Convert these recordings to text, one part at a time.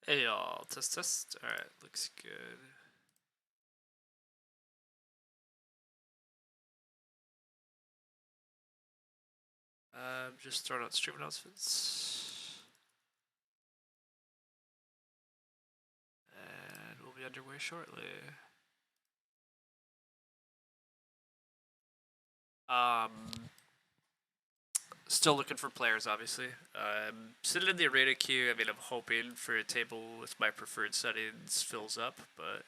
Hey y'all, test. Alright, looks good. Just throwing out stream announcements. And we'll be underway shortly. Still looking for players, obviously. I'm sitting in the arena queue. I mean, I'm hoping for a table with my preferred settings fills up, but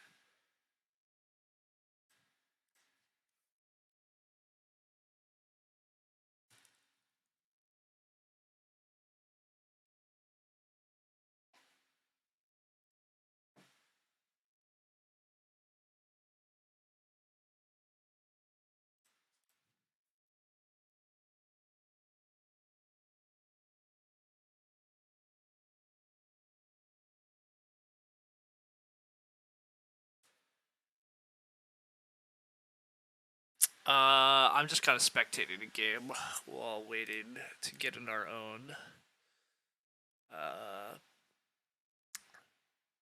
I'm just kind of spectating the game while waiting to get in our own.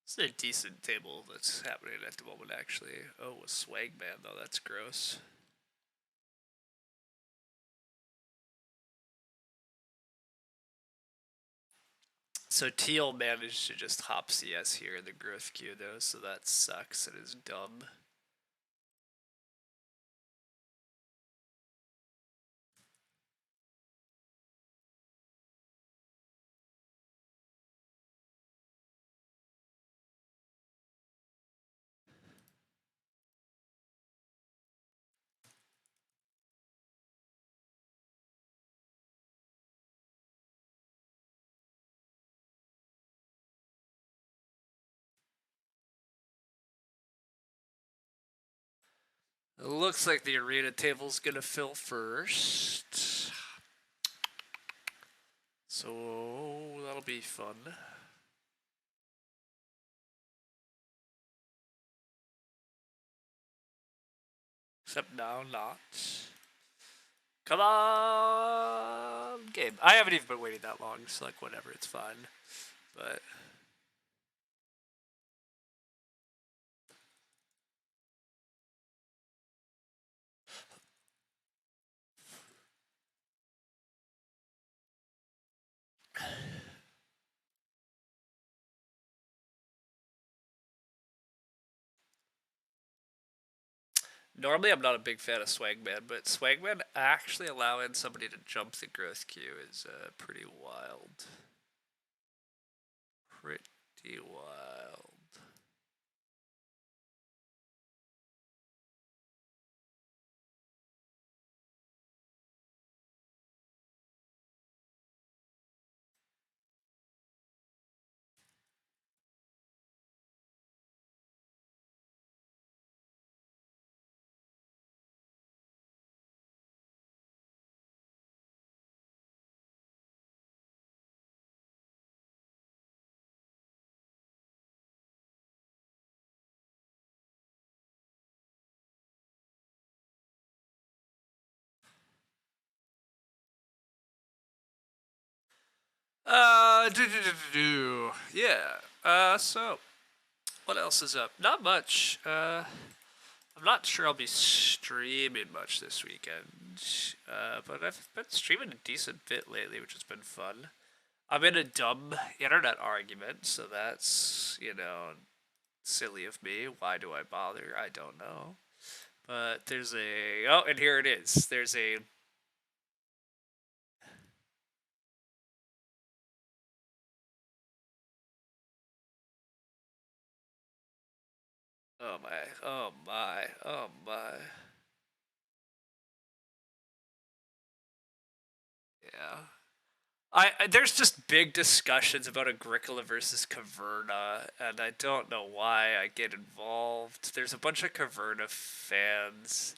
It's a decent table that's happening at the moment, actually. Oh, a swag man, though. That's gross. So Teal managed to just hop CS here in the growth queue, though, so that sucks. It is dumb. It looks like the arena table's gonna fill first. So that'll be fun. Except now not. Come on, game. I haven't even been waiting that long, so like whatever, it's fine. But normally I'm not a big fan of Swagman, but Swagman actually allowing somebody to jump the growth queue is pretty wild. Pretty wild. Yeah. So what else is up? Not much. I'm not sure I'll be streaming much this weekend. But I've been streaming a decent bit lately, which has been fun. I'm in a dumb internet argument, so that's, silly of me. Why do I bother? I don't know. But there's oh, and here it is. There's a oh my, oh my, oh my. Yeah. There's just big discussions about Agricola versus Caverna, and I don't know why I get involved. There's a bunch of Caverna fans.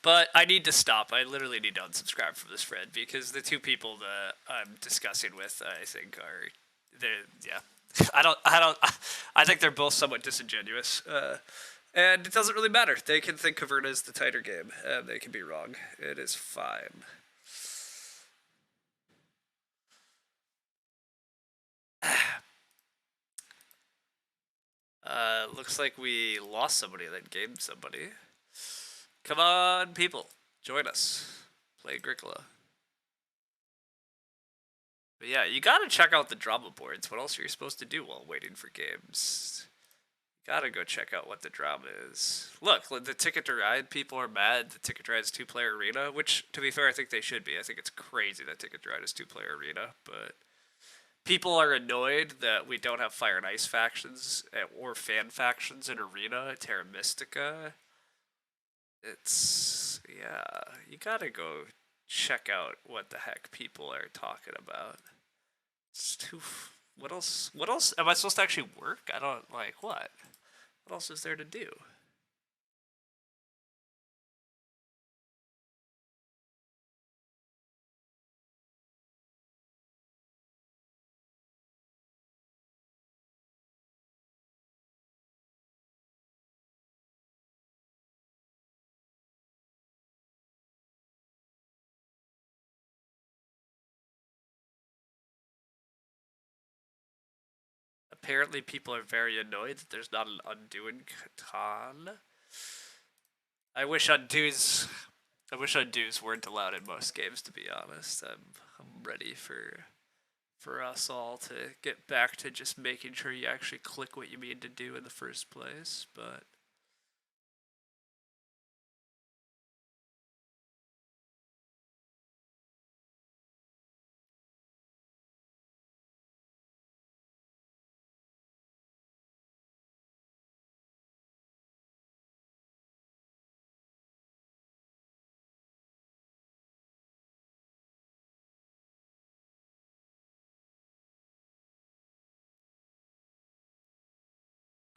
But I need to stop. I literally need to unsubscribe from this thread because the two people that I'm discussing with, I think, yeah. I think they're both somewhat disingenuous. And it doesn't really matter. They can think Caverna is the tighter game, and they can be wrong. It is fine. Looks like we lost somebody and then gained somebody. Come on, people. Join us. Play Agricola. But yeah, you gotta check out the drama boards. What else are you supposed to do while waiting for games? Gotta go check out what the drama is. Look, the Ticket to Ride people are mad the Ticket to Ride is two-player arena, which, to be fair, I think they should be. I think it's crazy that Ticket to Ride is two-player arena, but people are annoyed that we don't have Fire and Ice factions or fan factions in Arena, Terra Mystica. It's, yeah, you gotta go check out what the heck people are talking about. It's too. What else? What else? Am I supposed to actually work? I don't like what. What else is there to do? Apparently, people are very annoyed that there's not an undo in Catan. I wish undos. I wish undos weren't allowed in most games. To be honest, I'm ready for us all to get back to just making sure you actually click what you mean to do in the first place. But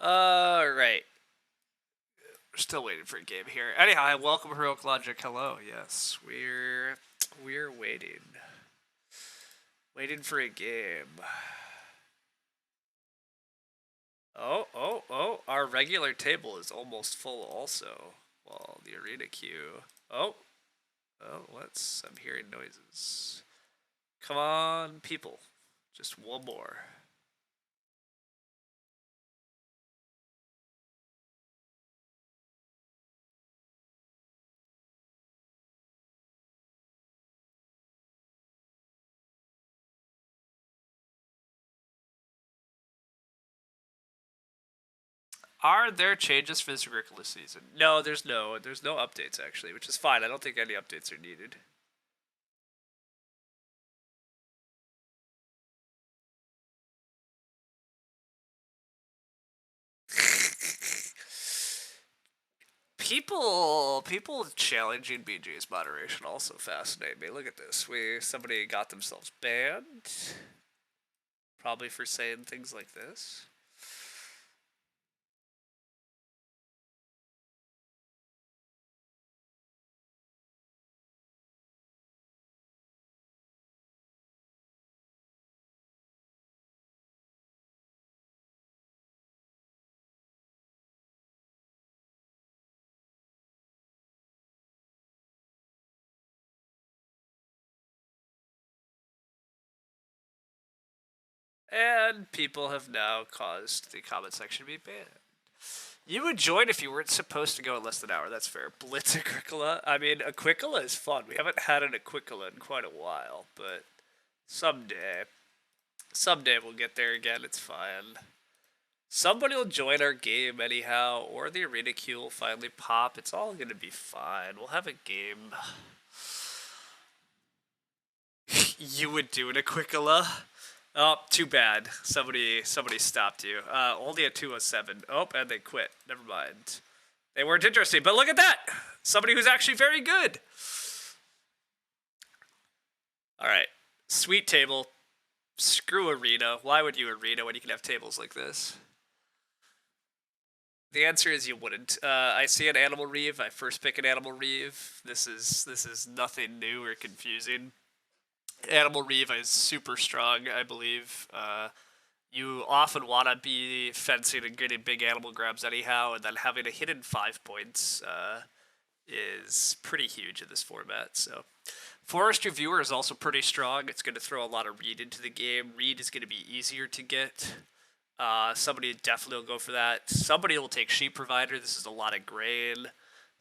right. We're still waiting for a game here. Anyhow, welcome Heroic Logic. Hello. Yes, we're waiting for a game. Oh! Our regular table is almost full. Also, well, the arena queue. Let's. I'm hearing noises. Come on, people. Just one more. Are there changes for this curricular season? No, there's no updates actually, which is fine. I don't think any updates are needed. People challenging BGA's moderation also fascinate me. Look at this. Somebody got themselves banned, probably for saying things like this. And people have now caused the comment section to be banned. You would join if you weren't supposed to go in less than an hour. That's fair. Blitz Agricola. I mean, Agricola is fun. We haven't had an Agricola in quite a while, but someday we'll get there again. It's fine. Somebody will join our game anyhow, or the arena queue will finally pop. It's all gonna be fine. We'll have a game. You would do an Agricola? Oh, too bad. Somebody stopped you. Only at 207. Oh, and they quit. Never mind. They weren't interested, but look at that! Somebody who's actually very good. Alright. Sweet table. Screw arena. Why would you arena when you can have tables like this? The answer is you wouldn't. I see an animal reeve. I first pick an animal reeve. This is nothing new or confusing. Animal reeve is super strong, I believe. You often want to be fencing and getting big animal grabs anyhow, and then having a hidden 5 points is pretty huge in this format. So, Forest Reviewer is also pretty strong. It's going to throw a lot of Reed into the game. Reed is going to be easier to get. Somebody definitely will go for that. Somebody will take Sheep Provider. This is a lot of grain.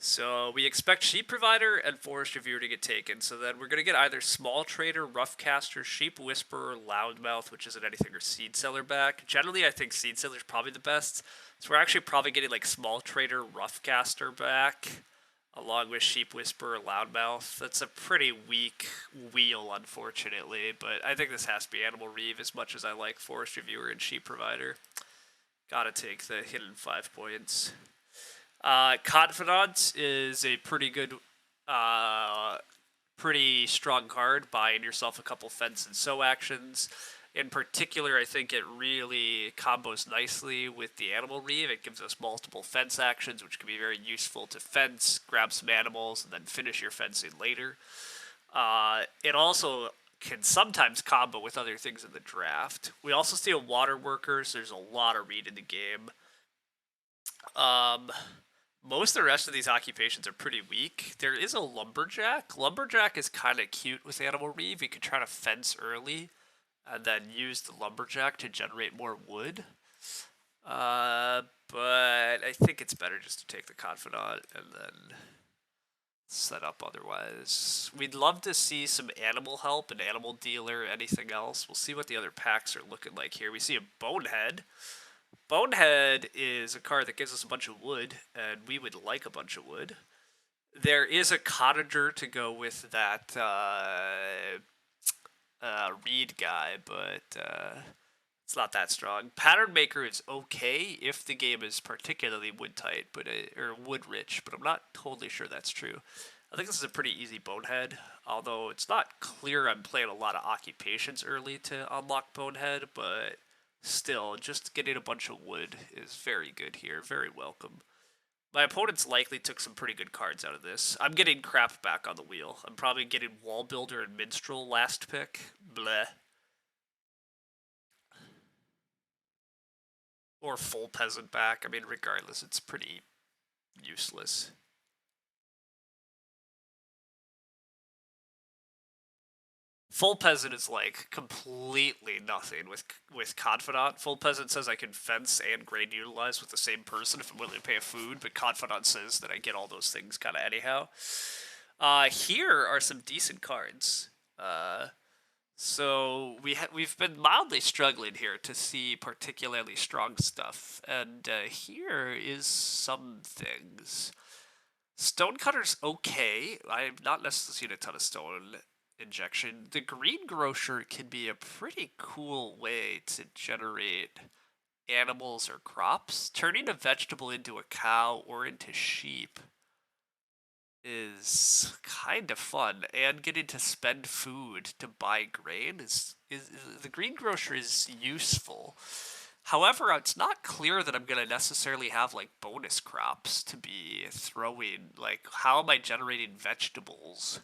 So we expect Sheep Provider and Forest Reviewer to get taken. So then we're going to get either Small Trader, Roughcaster, Sheep Whisperer, Loudmouth, which isn't anything, or Seed Seller back. Generally, I think Seed Seller is probably the best. So we're actually probably getting like Small Trader, Roughcaster back, along with Sheep Whisperer, Loudmouth. That's a pretty weak wheel, unfortunately. But I think this has to be Animal Reeve as much as I like Forest Reviewer and Sheep Provider. Gotta take the hidden 5 points. Confidant is a pretty good, pretty strong card, buying yourself a couple fence and sow actions. In particular, I think it really combos nicely with the Animal Reeve. It gives us multiple fence actions, which can be very useful to fence, grab some animals, and then finish your fencing later. It also can sometimes combo with other things in the draft. We also see a Water Worker, so there's a lot of Reed in the game. Most of the rest of these occupations are pretty weak. There is a Lumberjack. Lumberjack is kind of cute with Animal Reeve. You could try to fence early and then use the Lumberjack to generate more wood. But I think it's better just to take the Confidant and then set up otherwise. We'd love to see some animal help, an animal dealer, anything else. We'll see what the other packs are looking like here. We see a Bonehead. Bonehead is a card that gives us a bunch of wood, and we would like a bunch of wood. There is a Cottager to go with that Reed guy, but it's not that strong. Pattern Maker is okay if the game is particularly wood tight, or wood rich, but I'm not totally sure that's true. I think this is a pretty easy Bonehead, although it's not clear I'm playing a lot of occupations early to unlock Bonehead, but still, just getting a bunch of wood is very good here, very welcome. My opponents likely took some pretty good cards out of this. I'm getting crap back on the wheel. I'm probably getting Wall Builder and Minstrel last pick. Bleh. Or Full Peasant back. I mean, regardless, it's pretty useless. Full Peasant is like completely nothing with Confidant. Full Peasant says I can fence and grain utilize with the same person if I'm willing to pay a food, but Confidant says that I get all those things kind of anyhow. Here are some decent cards. So we've been mildly struggling here to see particularly strong stuff, and here is some things. Stonecutter's okay. I've not necessarily seen a ton of stone injection. The greengrocer can be a pretty cool way to generate animals or crops. Turning a vegetable into a cow or into sheep is kind of fun, and getting to spend food to buy grain is the greengrocer is useful. However, it's not clear that I'm going to necessarily have like bonus crops to be throwing. Like, how am I generating vegetables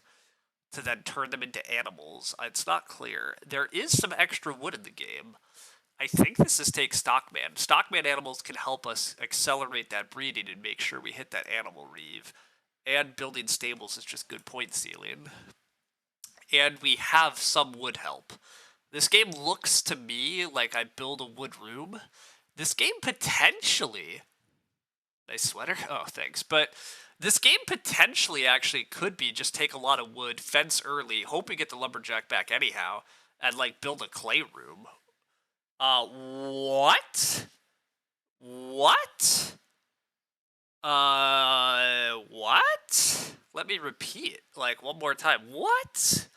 to then turn them into animals? It's not clear. There is some extra wood in the game. I think this is take Stockman. Stockman animals can help us accelerate that breeding and make sure we hit that Animal Reeve. And building stables is just good point stealing. And we have some wood help. This game looks to me like I build a wood room. This game potentially... Nice sweater? Oh, thanks. But this game potentially actually could be just take a lot of wood, fence early, hope we get the lumberjack back anyhow, and like build a clay room. What? What? What? Let me repeat, like, one more time. What?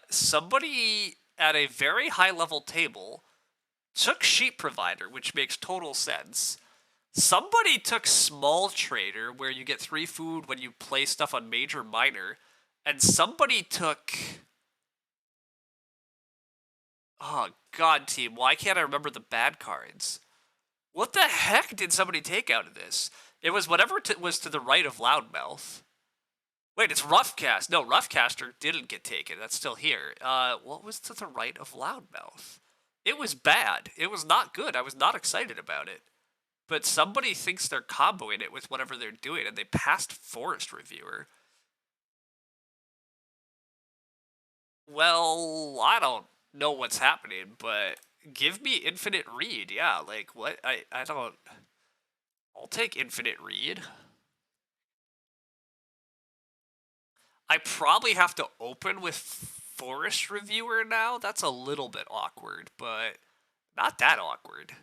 Somebody at a very high level table took Sheep Provider, which makes total sense. Somebody took Small Trader, where you get 3 food when you play stuff on Major Minor, and somebody took... Oh, God, team, why can't I remember the bad cards? What the heck did somebody take out of this? It was whatever was to the right of Loudmouth. Wait, it's Roughcast. No, Roughcaster didn't get taken. That's still here. What was to the right of Loudmouth? It was bad. It was not good. I was not excited about it. But somebody thinks they're comboing it with whatever they're doing, and they passed Forest Reviewer. Well, I don't know what's happening, but give me Infinite Read. Yeah, like what? I don't. I'll take Infinite Read. I probably have to open with Forest Reviewer now. That's a little bit awkward, but not that awkward.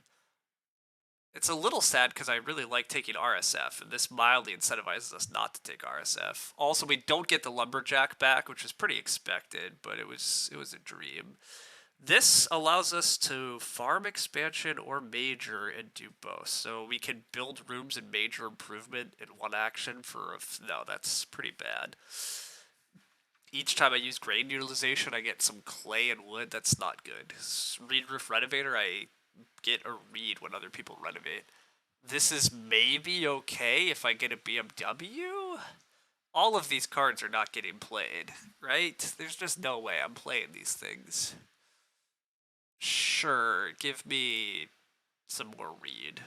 It's a little sad because I really like taking RSF, and this mildly incentivizes us not to take RSF. Also, we don't get the Lumberjack back, which was pretty expected, but it was a dream. This allows us to farm expansion or major and do both. So we can build rooms and major improvement in one action for no, that's pretty bad. Each time I use grain utilization, I get some clay and wood. That's not good. Reed Roof Renovator, I get a reed when other people renovate. This is maybe okay if I get a BMW? All of these cards are not getting played, right? There's just no way I'm playing these things. Sure, give me some more reed.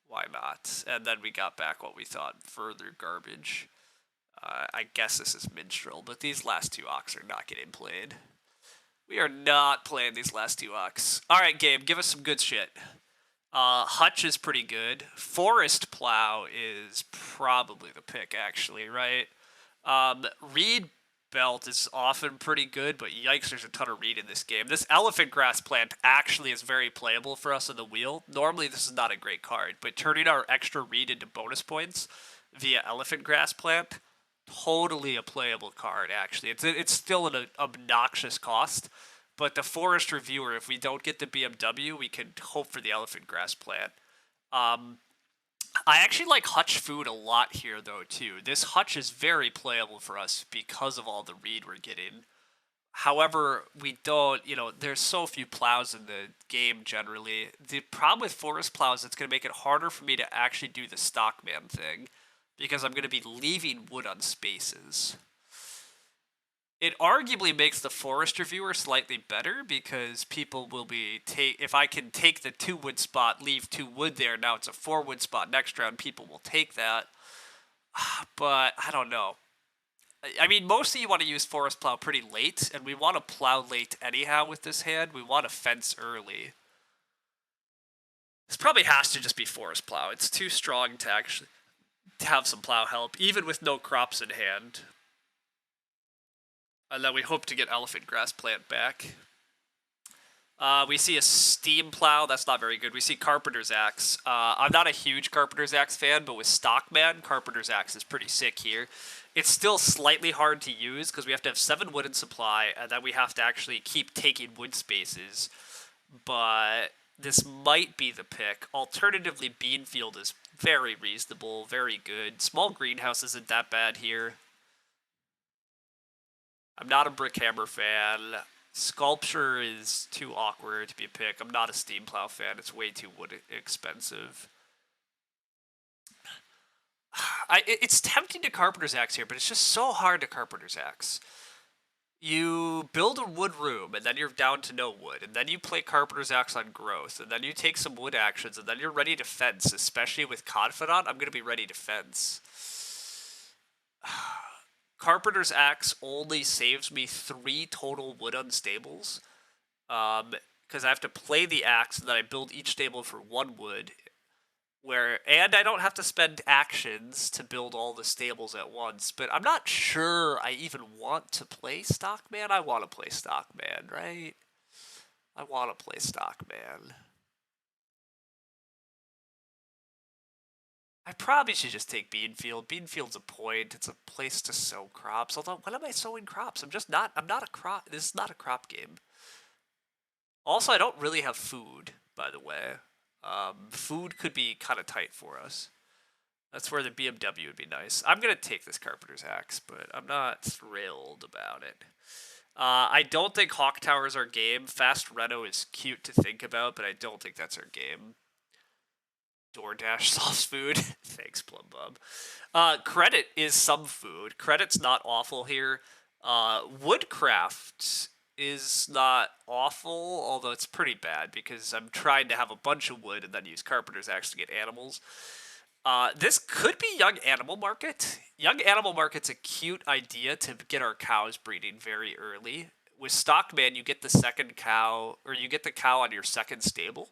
Why not? And then we got back what we thought further garbage. I guess this is Minstrel, but these last two Ox are not getting played. We are not playing these last two Ox. Alright, Gabe, give us some good shit. Hutch is pretty good. Forest Plow is probably the pick, actually, right? Reed Belt is often pretty good, but yikes, there's a ton of reed in this game. This Elephant Grass Plant actually is very playable for us on the wheel. Normally, this is not a great card, but turning our extra reed into bonus points via Elephant Grass Plant, totally a playable card, actually. It's still an obnoxious cost, but the Forest Reviewer, if we don't get the BMW, we can hope for the Elephant Grass Plant. I actually like Hutch Food a lot here, though, too. This Hutch is very playable for us because of all the reed we're getting. However, we don't, there's so few plows in the game generally. The problem with Forest Plows is it's going to make it harder for me to actually do the Stockman thing because I'm going to be leaving wood on spaces. It arguably makes the Forest Reviewer slightly better because people will be if I can take the 2 wood spot, leave 2 wood there, now it's a 4 wood spot next round, people will take that. But I don't know. I mean, mostly you want to use Forest Plow pretty late, and we want to plow late anyhow with this hand. We want to fence early. This probably has to just be Forest Plow. It's too strong to actually have some plow help, even with no crops in hand. And then we hope to get Elephant Grass Plant back. We see a Steam Plow. That's not very good. We see Carpenter's Axe. I'm not a huge Carpenter's Axe fan, but with Stockman, Carpenter's Axe is pretty sick here. It's still slightly hard to use because we have to have 7 wood in supply, and then we have to actually keep taking wood spaces. But this might be the pick. Alternatively, Beanfield is very reasonable, very good. Small greenhouse isn't that bad here. I'm not a Brickhammer fan. Sculpture is too awkward to be a pick. I'm not a Steam Plow fan. It's way too wood expensive. It's tempting to Carpenter's Axe here, but it's just so hard to Carpenter's Axe. You build a wood room, and then you're down to no wood, and then you play Carpenter's Axe on growth, and then you take some wood actions, and then you're ready to fence, especially with Confidant. I'm going to be ready to fence. Carpenter's Axe only saves me 3 total wood unstables. Because I have to play the axe and then I build each stable for 1 wood. And I don't have to spend actions to build all the stables at once. But I'm not sure I even want to play Stockman. I want to play Stockman, right? I want to play Stockman. I probably should just take Beanfield. Beanfield's a point. It's a place to sow crops. Although, when am I sowing crops? I'm not a crop. This is not a crop game. Also, I don't really have food, by the way. Food could be kind of tight for us. That's where the BMW would be nice. I'm going to take this Carpenter's Axe, but I'm not thrilled about it. I don't think Hawk Tower is our game. Fast Reno is cute to think about, but I don't think that's our game. DoorDash solves food. Thanks, Plum Bob. Credit is some food. Credit's not awful here. Woodcraft is not awful, although it's pretty bad because I'm trying to have a bunch of wood and then use carpenter's axe to get animals. This could be Young Animal Market. Young Animal Market's a cute idea to get our cows breeding very early. With Stockman, you get the second cow, or you get the cow on your second stable.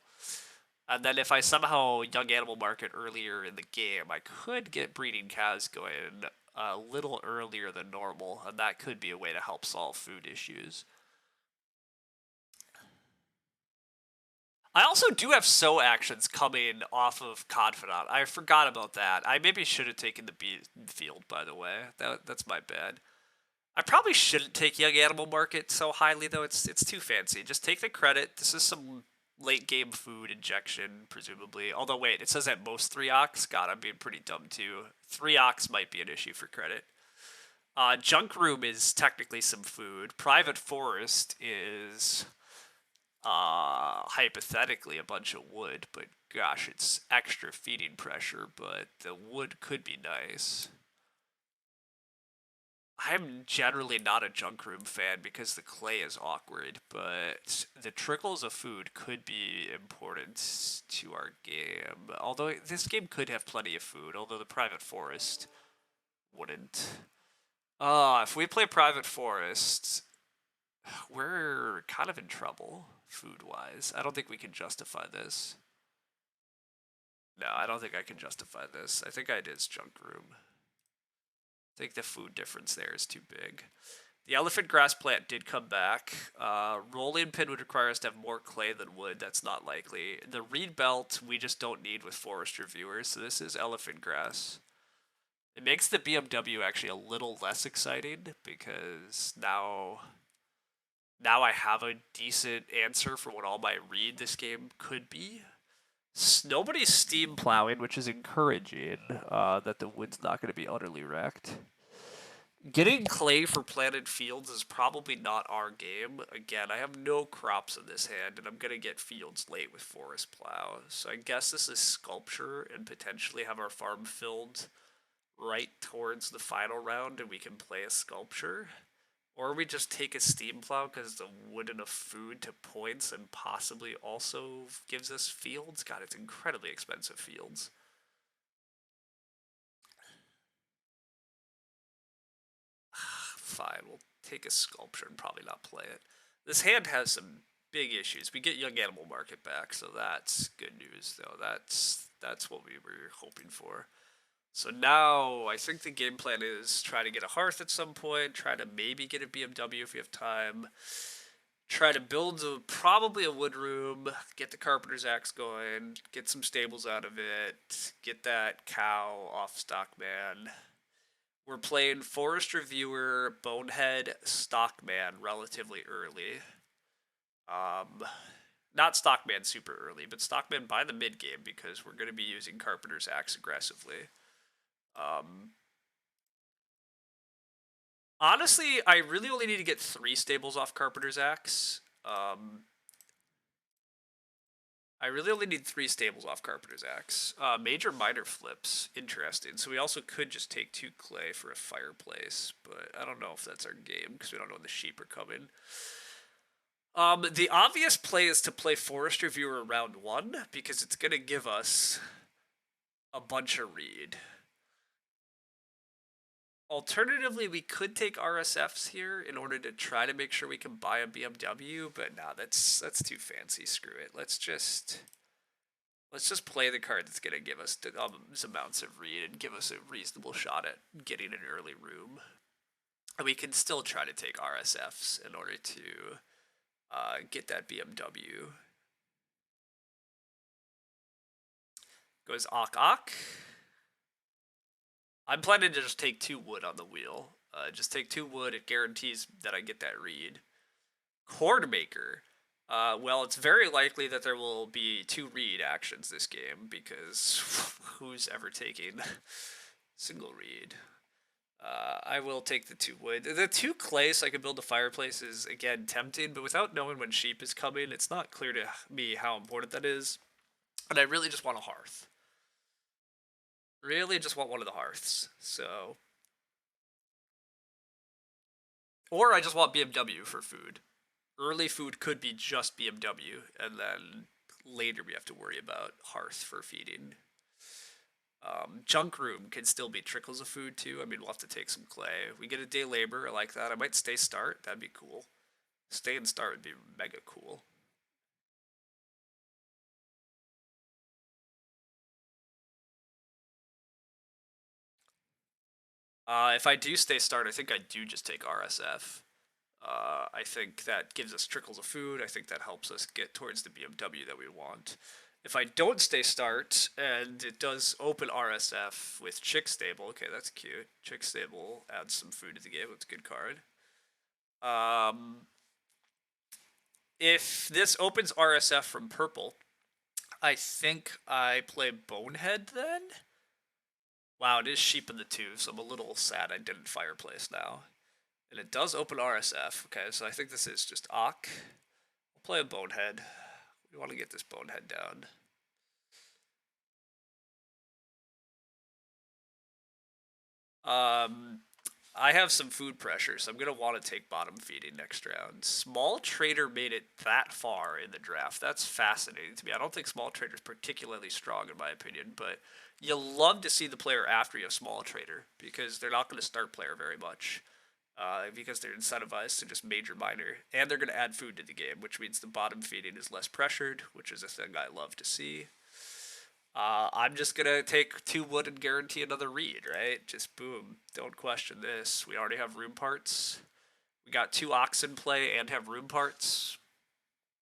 And then if I somehow Young Animal Market earlier in the game, I could get breeding cows going a little earlier than normal, and that could be a way to help solve food issues. I also do have sow actions coming off of Confidant. I forgot about that. I maybe should have taken the field, by the way. That's my bad. I probably shouldn't take Young Animal Market so highly, though. It's too fancy. Just take the credit. This is some late game food injection, presumably. Although, wait, it says at most 3 ox. God, I'm being pretty dumb, too. 3 ox might be an issue for credit. Junk Room is technically some food. Private Forest is hypothetically a bunch of wood, but gosh, it's extra feeding pressure, but the wood could be nice. I'm generally not a junk room fan because the clay is awkward, but the trickles of food could be important to our game. Although this game could have plenty of food, although the private forest wouldn't. If we play private forest, we're kind of in trouble food-wise. I don't think we can justify this. No, I don't think I can justify this. I think I did junk room. I think the food difference there is too big. The elephant grass plant did come back. Rolling pin would require us to have more clay than wood. That's not likely. The reed belt we just don't need with forest reviewers, so this is elephant grass. It makes the BMW actually a little less exciting because now I have a decent answer for what all my reed this game could be. Nobody's steam plowing, which is encouraging that the wood's not going to be utterly wrecked. Getting clay for planted fields is probably not our game. Again, I have no crops in this hand, and I'm going to get fields late with forest plow. So I guess this is sculpture and potentially have our farm filled right towards the final round and we can play a sculpture. Or we just take a steam plow because the wood enough food to points and possibly also gives us fields. God, it's incredibly expensive fields. Fine, we'll take a sculpture and probably not play it. This hand has some big issues. We get Young Animal Market back, so that's good news, though. That's what we were hoping for. So now I think the game plan is try to get a hearth at some point, try to maybe get a BMW if we have time, try to build probably a wood room, get the carpenter's axe going, get some stables out of it, get that cow off Stockman. We're playing Forest Reviewer, Bonehead, Stockman relatively early. Not Stockman super early, but Stockman by the mid game because we're going to be using Carpenter's Axe aggressively. Honestly, I really only need to get 3 stables off Carpenter's Axe. I really only need 3 stables off Carpenter's Axe. Major minor flips, interesting. So we also could just take 2 clay for a fireplace, but I don't know if that's our game because we don't know when the sheep are coming. The obvious play is to play Forest Reviewer round 1 because it's going to give us a bunch of reed. Alternatively, we could take RSFs here in order to try to make sure we can buy a BMW, but nah, that's too fancy. Screw it. Let's just play the card that's gonna give us some amounts of reed and give us a reasonable shot at getting an early room. And we can still try to take RSFs in order to get that BMW. Goes Ak. I'm planning to just take 2 wood on the wheel. Just take 2 wood. It guarantees that I get that reed. Cord Maker. Well, it's very likely that there will be 2 reed actions this game because who's ever taking single reed? I will take the 2 wood. The 2 clay so I can build a fireplace is, again, tempting, but without knowing when sheep is coming, it's not clear to me how important that is. And I really just want a hearth. Really just want one of the hearths, so. Or I just want BMW for food. early food could be just BMW, and then later we have to worry about hearth for feeding. Junk room can still be trickles of food too. I mean, we'll have to take some clay. We get a day labor. I like that. I might stay start. That'd be cool. Stay and start would be mega cool. If I do stay start, I think I do just take RSF. I think that gives us trickles of food. I think that helps us get towards the BMW that we want. If I don't stay start, and it does open RSF with Chick Stable, okay, that's cute. Chick Stable adds some food to the game. It's a good card. Um, if this opens RSF from purple, I think I play Bonehead then. Wow, it is sheep in the two, so I'm a little sad I didn't Fireplace now. And it does open RSF. Okay, so I think this is just Ock. We'll play a Bonehead. We want to get this Bonehead down. Um, I have some food pressure, so I'm going to want to take bottom feeding next round. Small Trader made it that far in the draft. That's fascinating to me. I don't think Small Trader's particularly strong, in my opinion, but you love to see the player after you have Small Trader because they're not going to start player very much. Because they're incentivized to just major minor, and they're going to add food to the game, which means the bottom feeding is less pressured, which is a thing I love to see. I'm just gonna take 2 wood and guarantee another read, right? Just boom. Don't question this. We already have room parts. We got 2 oxen play and have room parts.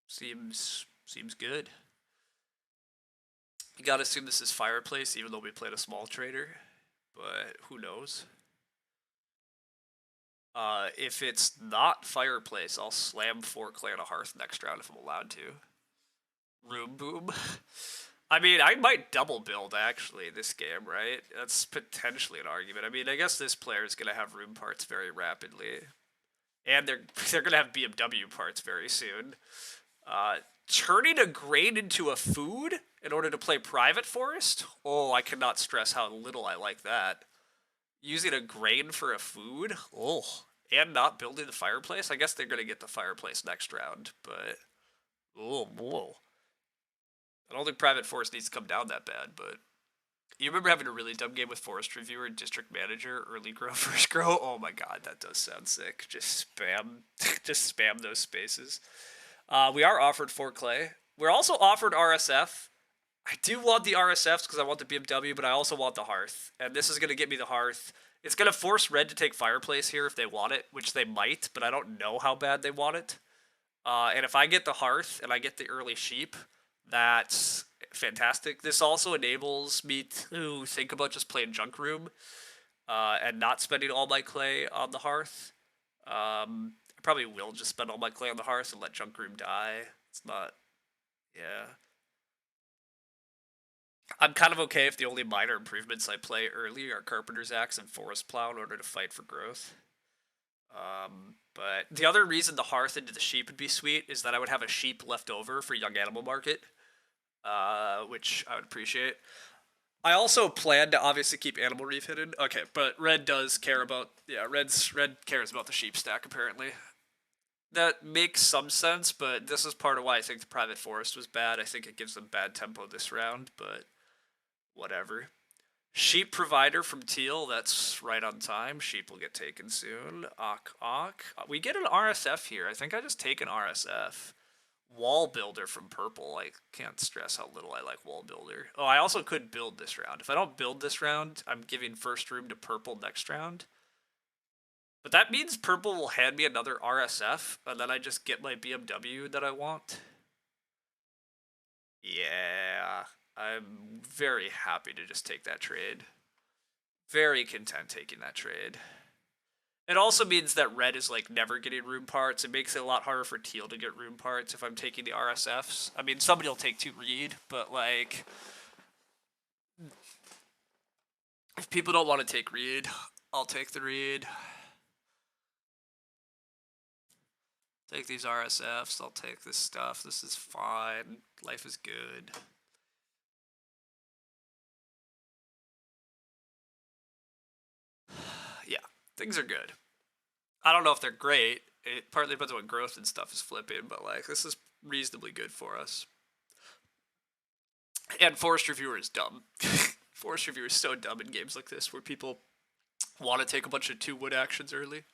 Seems good. You gotta assume this is Fireplace, even though we played a Small Trader, but who knows? If it's not Fireplace, I'll slam 4 clay on a hearth next round if I'm allowed to. Room boom. I mean, I might double build actually this game, right? That's potentially an argument. I mean, I guess this player is gonna have room parts very rapidly, and they're gonna have BMW parts very soon. Uh, Turning a grain into a food in order to play Private Forest? Oh, I cannot stress how little I like that. Using a grain for a food? Oh, and not building the Fireplace? I guess they're gonna get the Fireplace next round, but oh, whoa. I don't think Private Forest needs to come down that bad, but you remember having a really dumb game with Forest Reviewer and District Manager, early grow, first grow? Oh my god, that does sound sick. Just spam, just spam those spaces. We are offered 4 clay. We're also offered RSF. I do want the RSFs because I want the BMW, but I also want the Hearth. And this is going to get me the Hearth. It's going to force Red to take Fireplace here if they want it, which they might, but I don't know how bad they want it. And if I get the Hearth and I get the early Sheep, that's fantastic. This also enables me to think about just playing Junk Room and not spending all my clay on the Hearth. I probably will just spend all my clay on the Hearth and let Junk Room die. It's not, yeah. I'm kind of okay if the only minor improvements I play early are Carpenter's Axe and Forest Plow in order to fight for growth. But the other reason the Hearth into the Sheep would be sweet is that I would have a sheep left over for Young Animal Market, which I would appreciate. I also plan to obviously keep Animal Reef hidden. Okay, but Red does care about, yeah, Red cares about the sheep stack apparently. That makes some sense, but this is part of why I think the Private Forest was bad. I think it gives them bad tempo this round, but whatever. Sheep provider from Teal, that's right on time. Sheep will get taken soon. Ock. We get an RSF here. I think I just take an RSF. Wall builder from purple. I can't stress how little I like wall builder. Oh, I also could build this round. If I don't build this round, I'm giving first room to purple next round. But that means purple will hand me another RSF, and then I just get my BMW that I want. Yeah, I'm very happy to just take that trade. Very content taking that trade. It also means that red is like never getting room parts. It makes it a lot harder for teal to get room parts if I'm taking the RSFs. I mean, somebody will take 2 read, but like, if people don't want to take read, I'll take the read. Take these RSFs. I'll take this stuff. This is fine. Life is good. Yeah, things are good. I don't know if they're great. It partly depends on what growth and stuff is flipping, but like this is reasonably good for us. And Forest Reviewer is dumb. Forest Reviewer is so dumb in games like this where people want to take a bunch of 2 wood actions early.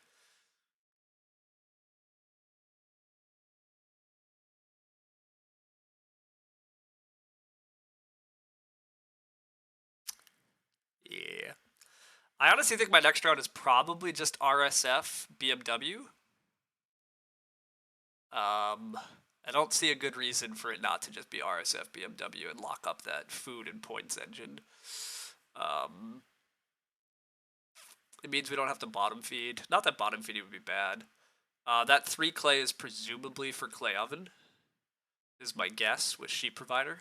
Yeah. I honestly think my next round is probably just RSF BMW. I don't see a good reason for it not to just be RSF BMW and lock up that food and points engine. Um, it means we don't have to bottom feed. Not that bottom feeding would be bad. That 3 clay is presumably for clay oven, is my guess with sheep provider.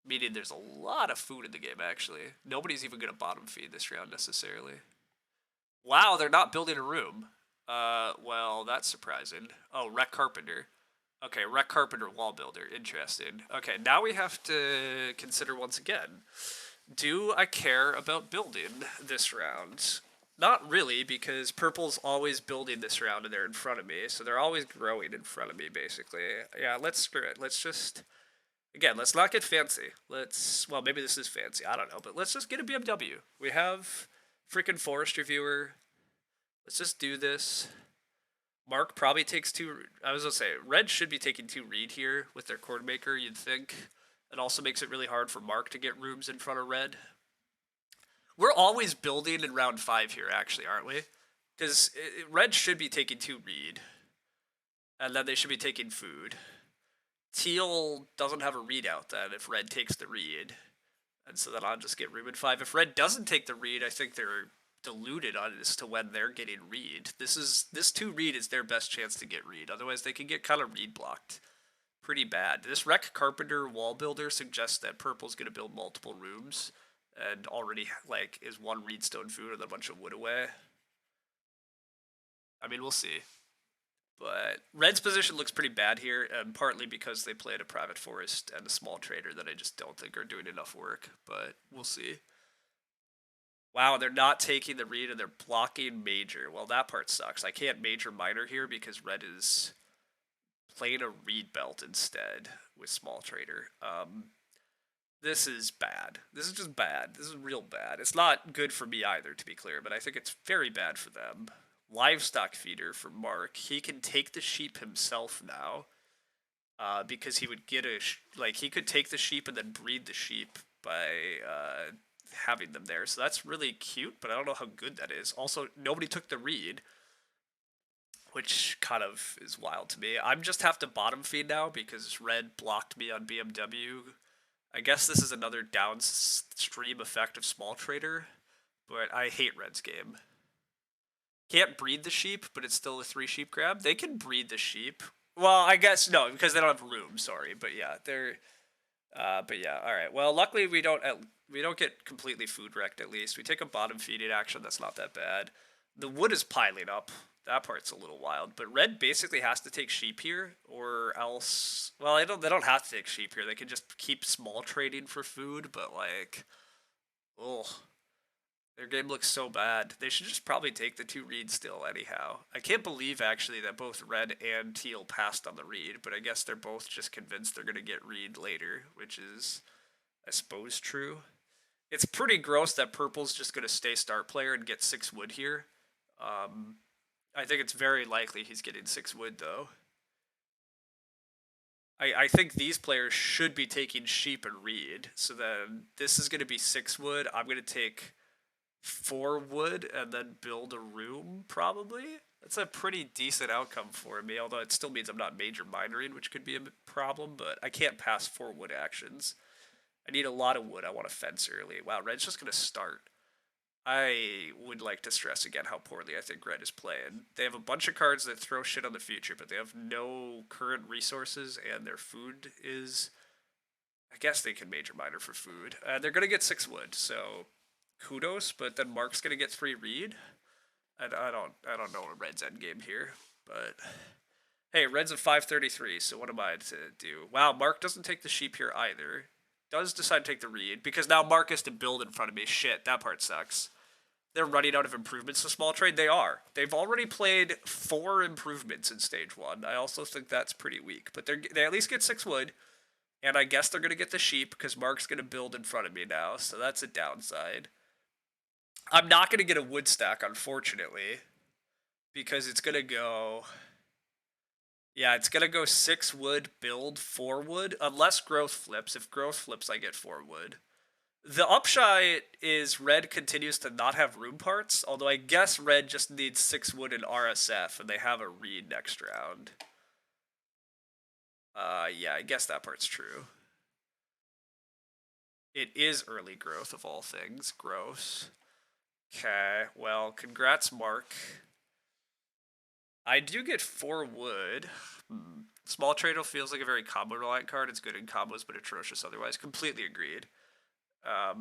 Meaning there's a lot of food in the game, actually. Nobody's even going to bottom feed this round, necessarily. Wow, they're not building a room. Well, that's surprising. Oh, Rec Carpenter. Okay, Rec Carpenter Wall Builder. Interesting. Okay, now we have to consider once again. Do I care about building this round? Not really, because purple's always building this round and they're in front of me, so they're always growing in front of me, basically. Yeah, let's screw it. Let's just... Again, let's not get fancy. Well, maybe this is fancy. I don't know, but let's just get a BMW. We have freaking Forest Reviewer. Let's just do this. Mark probably takes 2... I was going to say, red should be taking 2 reed here with their cord maker, you'd think. It also makes it really hard for Mark to get rooms in front of red. We're always building in round 5 here, actually, aren't we? Because red should be taking 2 reed. And then they should be taking food. Teal doesn't have a read out then if red takes the read. And so then I'll just get room in 5. If red doesn't take the read, I think they're diluted on as to when they're getting read. This 2 read is their best chance to get read. Otherwise they can get kind of read blocked pretty bad. This Rec Carpenter Wall Builder suggests that purple's going to build multiple rooms and already like is 1 reedstone food and a bunch of wood away. I mean, we'll see. But red's position looks pretty bad here, and partly because they played a private forest and a small trader that I just don't think are doing enough work, but we'll see. Wow, they're not taking the read and they're blocking major. Well, that part sucks. I can't major minor here because red is playing a reed belt instead with small trader. This is bad. This is just bad. This is real bad. It's not good for me either, to be clear, but I think it's very bad for them. Livestock feeder for Mark. He can take the sheep himself now, because he would get he could take the sheep and then breed the sheep by having them there. So that's really cute, but I don't know how good that is. Also, nobody took the reed, which kind of is wild to me. I'm just have to bottom feed now because red blocked me on BMW. I guess this is another downstream effect of small trader, but I hate red's game. Can't breed the sheep, but it's still a 3 sheep grab. They can breed the sheep. Well, I guess no, because they don't have room. Sorry, but yeah, they're. But yeah, all right. Well, luckily we don't get completely food wrecked. At least we take a bottom feeding action. That's not that bad. The wood is piling up. That part's a little wild. But red basically has to take sheep here, or else. Well, they don't have to take sheep here. They can just keep small trading for food. But like, ugh. Their game looks so bad. They should just probably take the 2 reads still anyhow. I can't believe, actually, that both red and teal passed on the read, but I guess they're both just convinced they're going to get read later, which is, I suppose, true. It's pretty gross that purple's just going to stay start player and get 6 wood here. I think it's very likely he's getting 6 wood, though. I think these players should be taking sheep and reed, so then this is going to be 6 wood. I'm going to take 4 wood and then build a room, probably. That's a pretty decent outcome for me, although it still means I'm not major minoring, which could be a problem, but I can't pass 4 wood actions. I need a lot of wood. I want to fence early. Wow, red's just going to start. I would like to stress again how poorly I think red is playing. They have a bunch of cards that throw shit on the future, but they have no current resources, and their food is... I guess they can major minor for food. They're going to get 6 wood, so... kudos, but then Mark's gonna get 3 read. I don't know what red's endgame here, but hey, red's at 533. So what am I to do? Wow, Mark doesn't take the sheep here either. Does decide to take the read because now Mark has to build in front of me. Shit, that part sucks. they're running out of improvements to small trade. They are. They've already played 4 improvements in stage 1. I also think that's pretty weak, but they at least get 6 wood, and I guess they're going to get the sheep because Mark's going to build in front of me now, so that's a downside. I'm not going to get a wood stack, unfortunately, because it's going to go... Yeah, it's going to go 6 wood, build 4 wood, unless growth flips. If growth flips, I get 4 wood. The upshot is red continues to not have room parts, although I guess red just needs 6 wood in RSF, and they have a reed next round. Yeah, I guess that part's true. It is early growth of all things. Gross. Okay, well, congrats, Mark. I do get 4 wood. Small Trader feels like a very combo-reliant card. It's good in combos, but atrocious otherwise. Completely agreed. I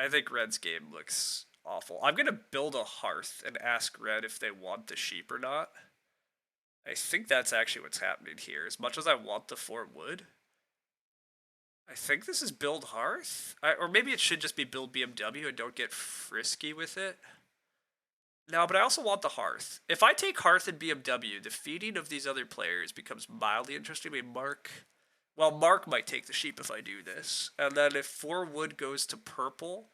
think Red's game looks awful. I'm going to build a hearth and ask Red if they want the sheep or not. I think that's actually what's happening here. As much as I want the 4 wood, I think this is build hearth? Or maybe it should just be build BMW and don't get frisky with it. No, but I also want the hearth. If I take hearth and BMW, the feeding of these other players becomes mildly interesting. I mean, Mark might take the sheep if I do this. And then if 4 wood goes to purple,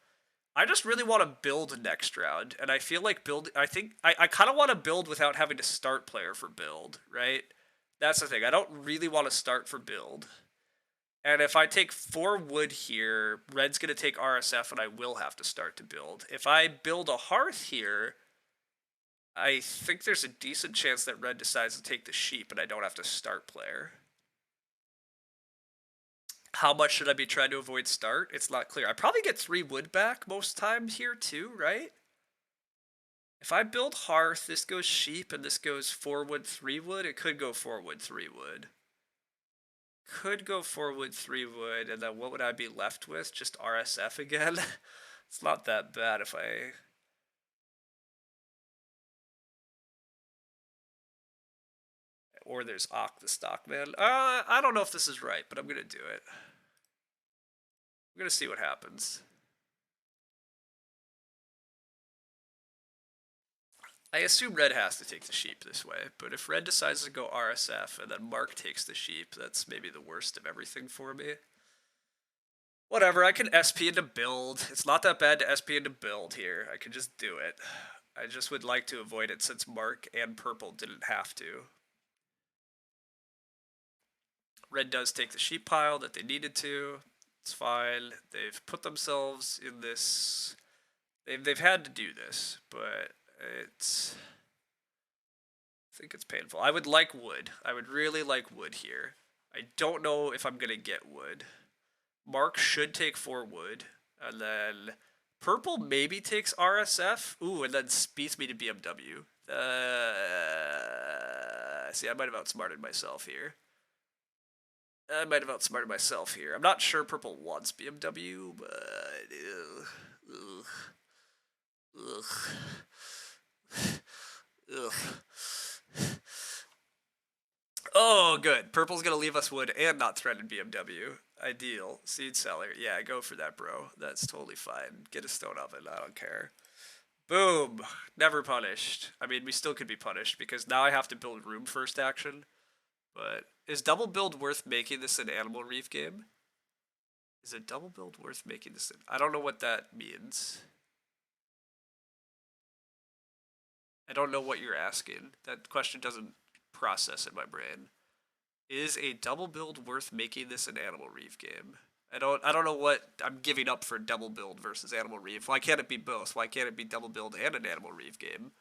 I just really want to build next round. And I feel like I kind of want to build without having to start player for build, right? That's the thing. I don't really want to start for build. And if I take 4 wood here, red's going to take RSF and I will have to start to build. If I build a hearth here, I think there's a decent chance that red decides to take the sheep and I don't have to start player. How much should I be trying to avoid start? It's not clear. I probably get 3 wood back most times here too, right? If I build hearth, this goes sheep and this goes 4 wood, 3 wood. It could go 4 wood, 3 wood. Could go 4 wood, 3 wood, and then what would I be left with? Just RSF again? It's not that bad if I... Or there's Ock the Stockman. I don't know if this is right, but I'm going to do it. I'm going to see what happens. I assume red has to take the sheep this way, but if red decides to go RSF and then Mark takes the sheep, that's maybe the worst of everything for me. Whatever, I can SP into build. It's not that bad to SP into build here. I can just do it. I just would like to avoid it since Mark and purple didn't have to. Red does take the sheep pile that they needed to. It's fine. They've put themselves in this... They've had to do this, but it's... I think it's painful. I would like wood. I would really like wood here. I don't know if I'm going to get wood. Mark should take 4 wood, and then purple maybe takes RSF. Ooh, and then beats me to BMW. See, I might have outsmarted myself here. I'm not sure purple wants BMW, but... Ugh. Oh, good. Purple's gonna leave us wood and not threaten BMW. Ideal. Seed seller. Yeah, go for that, bro. That's totally fine. Get a stone oven. I don't care. Boom. Never punished. I mean, we still could be punished because now I have to build room first action. But is double build worth making this an Animal Reef game? Is a double build worth making this? I don't know what that means. I don't know what you're asking. That question doesn't process in my brain. Is a double build worth making this an Animal Reef game? I don't know what I'm giving up for double build versus Animal Reef. Why can't it be both? Why can't it be double build and an Animal Reef game?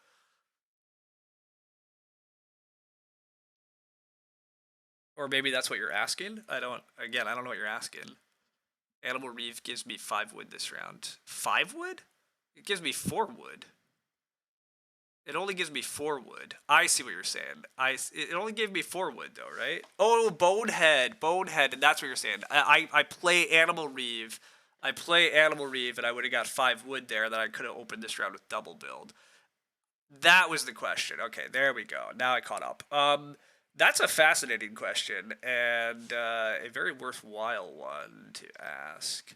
Or maybe that's what you're asking? I don't know what you're asking. Animal Reef gives me 5 wood this round. 5 wood? It gives me 4 wood. It only gives me 4 wood. I see what you're saying. It only gave me 4 wood though, right? Oh, Bonehead, and that's what you're saying. I play Animal Reef. And I would have got 5 wood there. Then I could have opened this round with double build. That was the question. Okay, there we go. Now I caught up. That's a fascinating question and a very worthwhile one to ask.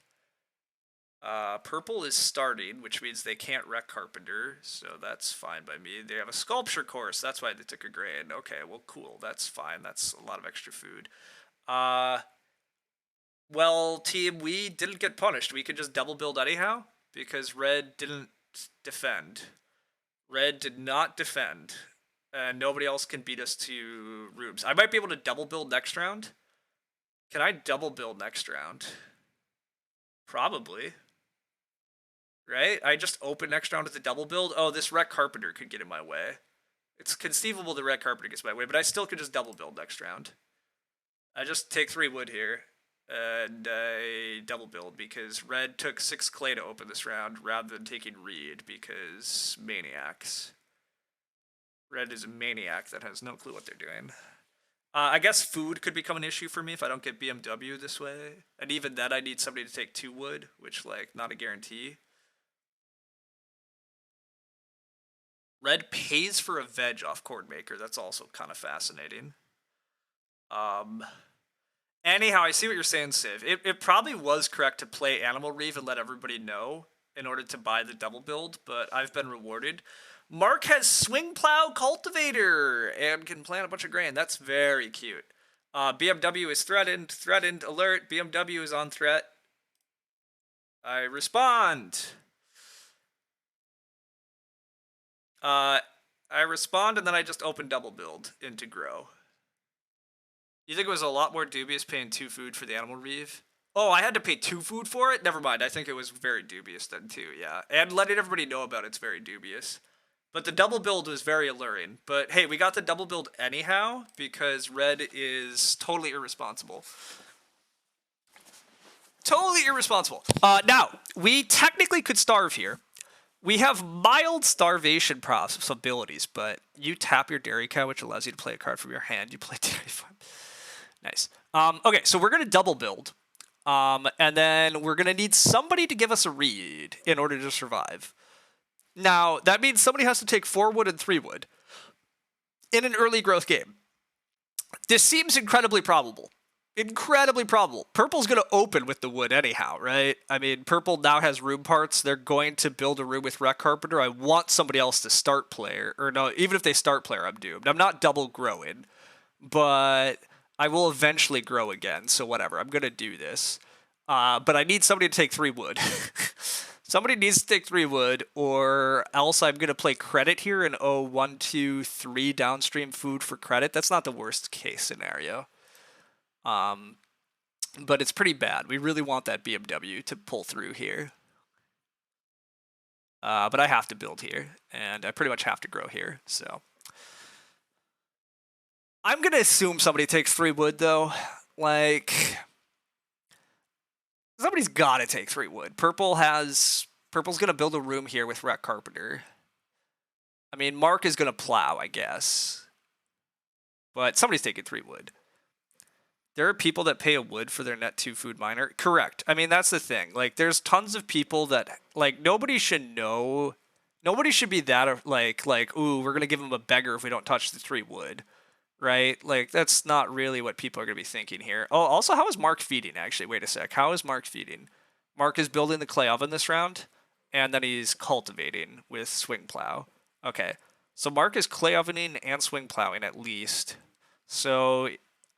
Purple is starting, which means they can't wreck Carpenter, so that's fine by me. They have a sculpture course, that's why they took a grain. Okay, well, cool, that's fine. That's a lot of extra food. Uh, well, team, we didn't get punished. We could just double build anyhow because red didn't defend. Red did not defend, and nobody else can beat us to rooms. I might be able to double build next round. Can I double build next round? Probably. Right? I just open next round with a double build. Oh, this Wreck Carpenter could get in my way. It's conceivable the Wreck Carpenter gets in my way, but I still could just double build next round. I just take 3 wood here, and I double build because red took 6 clay to open this round rather than taking reed because maniacs. Red is a maniac that has no clue what they're doing. I guess food could become an issue for me if I don't get BMW this way. And even then, I need somebody to take 2 wood, which, like, not a guarantee. Red pays for a veg off Cordmaker. That's also kind of fascinating. Anyhow, I see what you're saying, Civ. It probably was correct to play Animal Reeve and let everybody know in order to buy the double build, but I've been rewarded. Mark has Swing Plow Cultivator and can plant a bunch of grain. That's very cute. BMW is threatened, alert, BMW is on threat. I respond. I respond and then I just open double build into grow. You think it was a lot more dubious paying 2 food for the Animal Reeve? Oh, I had to pay 2 food for it? Never mind, I think it was very dubious then too, yeah. And letting everybody know about it's very dubious. But the double build was very alluring. But hey, we got the double build anyhow because red is totally irresponsible. Totally irresponsible. Now, we technically could starve here. We have mild starvation possibilities, but you tap your dairy cow, which allows you to play a card from your hand. You play dairy farm. Nice. Okay, so we're going to double build. And then we're going to need somebody to give us a reed in order to survive. Now, that means somebody has to take 4 wood and 3 wood in an early growth game. This seems incredibly probable. Incredibly probable. Purple's going to open with the wood anyhow, right? I mean, purple now has room parts. They're going to build a room with Wreck Carpenter. I want somebody else to start player. Or no, even if they start player, I'm doomed. I'm not double growing. But I will eventually grow again, so whatever. I'm going to do this. But I need somebody to take 3 wood. Somebody needs to take 3 wood, or else I'm going to play credit here and 1, 2, 3 downstream food for credit. That's not the worst case scenario. But it's pretty bad. We really want that BMW to pull through here. But I have to build here, and I pretty much have to grow here, so. I'm going to assume somebody takes 3 wood, though. Like, somebody's got to take 3 wood. Purple's going to build a room here with Wreck Carpenter. I mean, Mark is going to plow, I guess. But somebody's taking 3 wood. There are people that pay a wood for their net 2 food miner. Correct. I mean, that's the thing. Like, there's tons of people that, like, nobody should know. Nobody should be that, like, ooh, we're going to give them a beggar if we don't touch the 3 wood. Right? Like, that's not really what people are going to be thinking here. Oh, also, how is Mark feeding, actually? Wait a sec. How is Mark feeding? Mark is building the clay oven this round, and then he's cultivating with swing plow. Okay. So Mark is clay ovening and swing plowing at least. So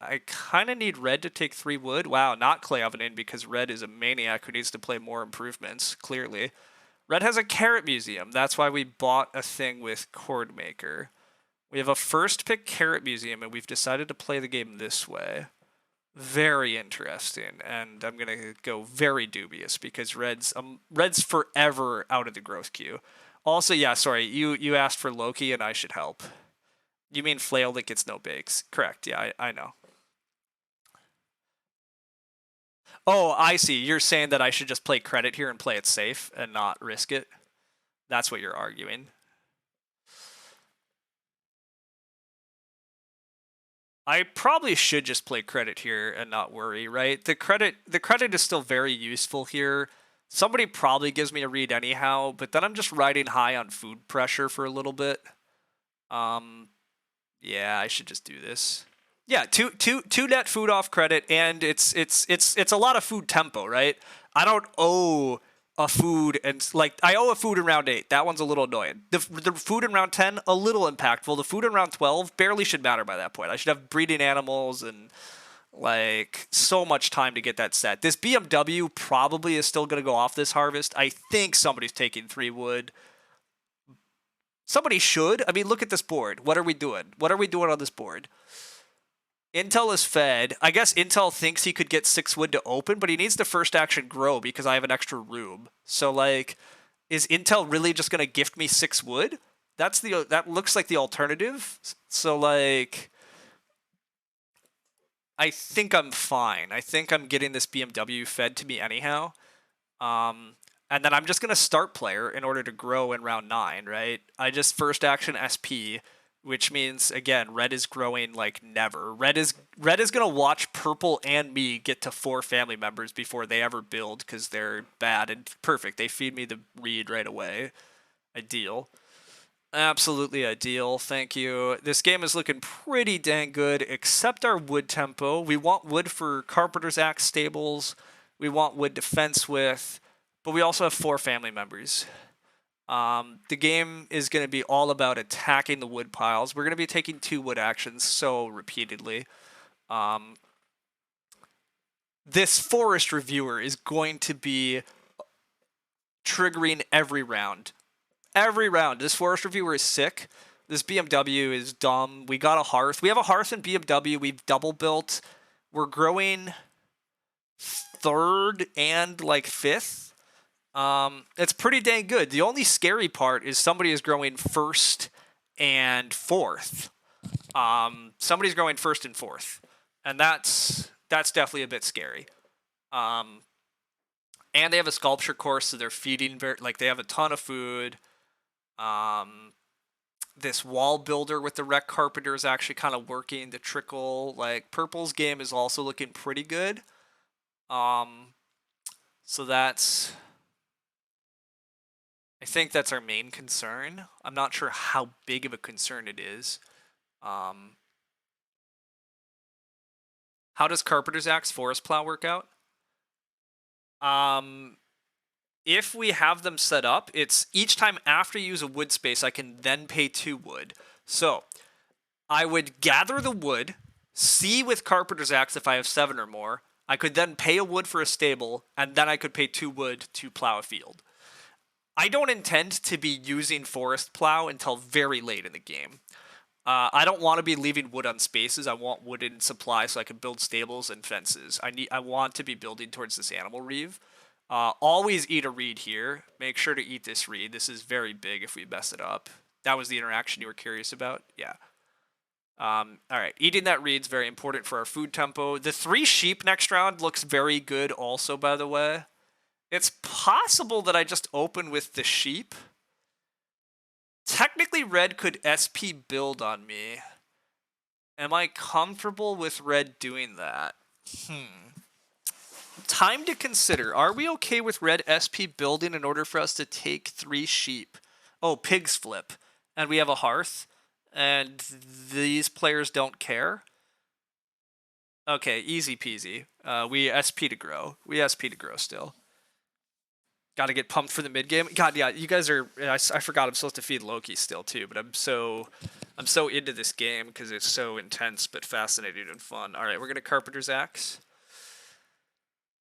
I kind of need red to take 3 wood. Wow, not clay ovening because red is a maniac who needs to play more improvements, clearly. Red has a carrot museum. That's why we bought a thing with Cordmaker. We have a first pick carrot museum, and we've decided to play the game this way. Very interesting, and I'm going to go very dubious because red's forever out of the growth queue. Also, yeah, sorry, you asked for Loki, and I should help. You mean flail that gets no bakes. Correct, yeah, I know. Oh, I see. You're saying that I should just play credit here and play it safe and not risk it? That's what you're arguing. I probably should just play credit here and not worry, right? The credit is still very useful here. Somebody probably gives me a read anyhow, but then I'm just riding high on food pressure for a little bit. Yeah, I should just do this. Yeah, two net food off credit, and it's a lot of food tempo, right? I don't owe a food and like I owe a food in round 8. That one's a little annoying. The food in round 10 a little impactful. The food in round 12 barely should matter by that point. I should have breeding animals and like so much time to get that set. This BMW probably is still going to go off this harvest. I think somebody's taking 3 wood. Somebody should. I mean, look at this board. What are we doing? What are we doing on this board? Intel is fed. I guess Intel thinks he could get 6 wood to open, but he needs the first action grow because I have an extra room. So, like, is Intel really just going to gift me 6 wood? That looks like the alternative. So, like, I think I'm fine. I think I'm getting this BMW fed to me anyhow. And then I'm just going to start player in order to grow in round 9, right? I just first action SP, which means, again, red is growing like never. Red is going to watch purple and me get to 4 family members before they ever build because they're bad and perfect. They feed me the reed right away. Ideal. Absolutely ideal. Thank you. This game is looking pretty dang good, except our wood tempo. We want wood for Carpenter's Axe stables. We want wood to fence with. But we also have 4 family members. The game is going to be all about attacking the wood piles. We're going to be taking 2 wood actions so repeatedly. This forest reviewer is going to be triggering every round. Every round. This forest reviewer is sick. This BMW is dumb. We got a hearth. We have a hearth in BMW. We've double built. We're growing 3rd and like 5th. It's pretty dang good. The only scary part is somebody is growing 1st and 4th. Somebody's growing 1st and 4th. And that's definitely a bit scary. And they have a sculpture course, so they're feeding they have a ton of food. This wall builder with the rec carpenter is actually kind of working the trickle. Like purple's game is also looking pretty good. So that's, I think that's our main concern. I'm not sure how big of a concern it is. How does Carpenter's Axe Forest Plow work out? If we have them set up, it's each time after you use a wood space, I can then pay 2 wood. So I would gather the wood, see with Carpenter's Axe if I have 7 or more. I could then pay a wood for a stable, and then I could pay 2 wood to plow a field. I don't intend to be using Forest Plow until very late in the game. I don't want to be leaving wood on spaces. I want wood in supply so I can build stables and fences. I want to be building towards this animal reeve. Always eat a reed here. Make sure to eat this reed. This is very big if we mess it up. That was the interaction you were curious about? Yeah. Alright, eating that reed's very important for our food tempo. The 3 sheep next round looks very good also, by the way. It's possible that I just open with the sheep. Technically, red could SP build on me. Am I comfortable with red doing that? Time to consider. Are we okay with red SP building in order for us to take 3 sheep? Oh, pigs flip. And we have a hearth. And these players don't care? Okay, easy peasy. We SP to grow. We SP to grow still. Got to get pumped for the mid game. God, yeah, you guys are. I forgot I'm supposed to feed Loki still too, but I'm so into this game because it's so intense but fascinating and fun. All right, we're gonna Carpenter's Axe.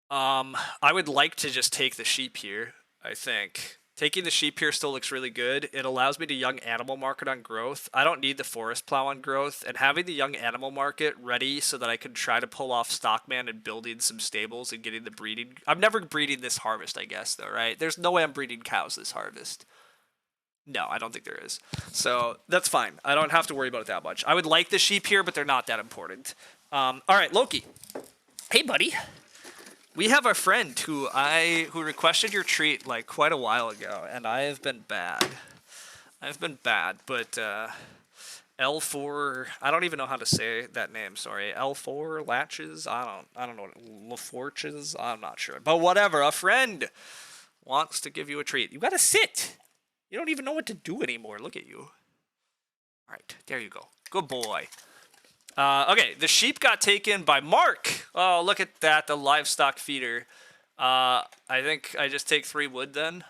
I would like to just take the sheep here. I think taking the sheep here still looks really good. It allows me to young animal market on growth. I don't need the forest plow on growth, and having the young animal market ready so that I can try to pull off Stockman and building some stables and getting the breeding. I'm never breeding this harvest, I guess, though, right? There's no way I'm breeding cows this harvest. No, I don't think there is. So that's fine. I don't have to worry about it that much. I would like the sheep here, but they're not that important. All right, Loki. Hey, buddy. We have a friend who requested your treat like quite a while ago, and I have been bad. But L4, I don't even know how to say that name, sorry. L4 Latches? I don't know what LaForches, I'm not sure. But whatever, a friend wants to give you a treat. You gotta sit. You don't even know what to do anymore. Look at you. Alright, there you go. Good boy. Okay, the sheep got taken by Mark. Oh, look at that, the livestock feeder. I think I just take 3 wood then.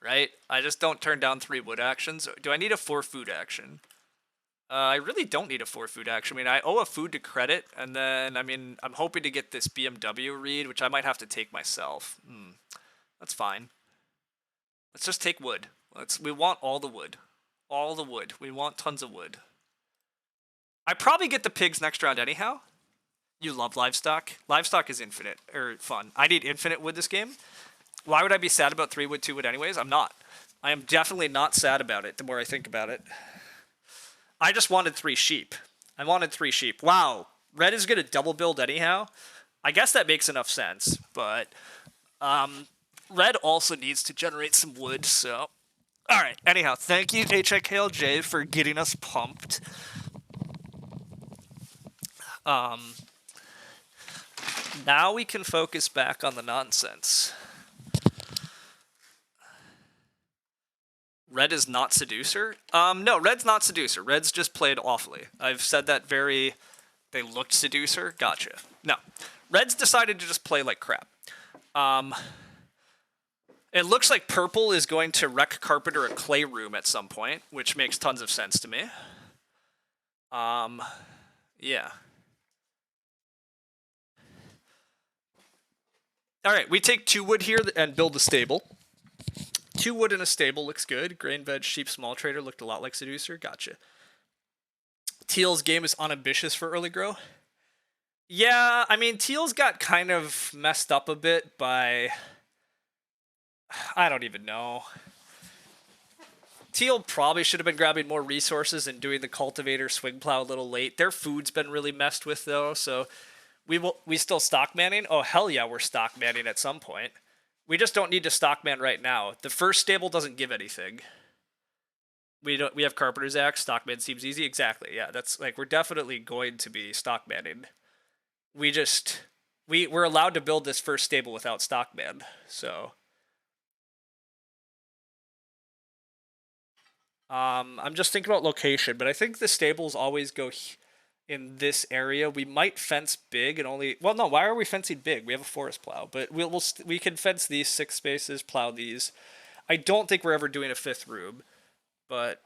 Right? I just don't turn down 3 wood actions. Do I need a 4 food action? I really don't need a 4 food action. I mean, I owe a food to credit, and then, I mean, I'm hoping to get this BMW read, which I might have to take myself. That's fine. Let's just take wood. We want all the wood. All the wood. We want tons of wood. I probably get the pigs next round anyhow. You love livestock. Livestock is infinite, or fun. I need infinite wood this game. Why would I be sad about 3 wood, 2 wood anyways? I'm not. I am definitely not sad about it the more I think about it. I just wanted 3 sheep. I wanted 3 sheep. Wow. Red is going to double build anyhow. I guess that makes enough sense, but red also needs to generate some wood, so... Alright, anyhow, thank you HIKLJ for getting us pumped. Now we can focus back on the nonsense. Red is not Seducer? No, Red's not Seducer. Red's just played awfully. I've said that very... They looked Seducer? Gotcha. No. Red's decided to just play like crap. It looks like purple is going to wreck Carpenter a clay room at some point, which makes tons of sense to me. Yeah. Alright, we take 2 wood here and build a stable. 2 wood in a stable looks good. Grain, veg, sheep, small trader looked a lot like Seducer. Gotcha. Teal's game is unambitious for early grow. Yeah, I mean, Teal's got kind of messed up a bit by... I don't even know. Teal probably should have been grabbing more resources and doing the cultivator swing plow a little late. Their food's been really messed with, though, so... We still stock manning? Oh, hell yeah, we're stock manning at some point. We just don't need to stock man right now. The first stable doesn't give anything. We have Carpenter's Axe. Stockman seems easy. Exactly. Yeah, that's like we're definitely going to be stock manning. We're allowed to build this first stable without stockman. So I'm just thinking about location, but I think the stables always go in this area. We might fence big and only... Well, no, why are we fencing big? We have a forest plow, but we can fence these 6 spaces, plow these. I don't think we're ever doing a 5th room, but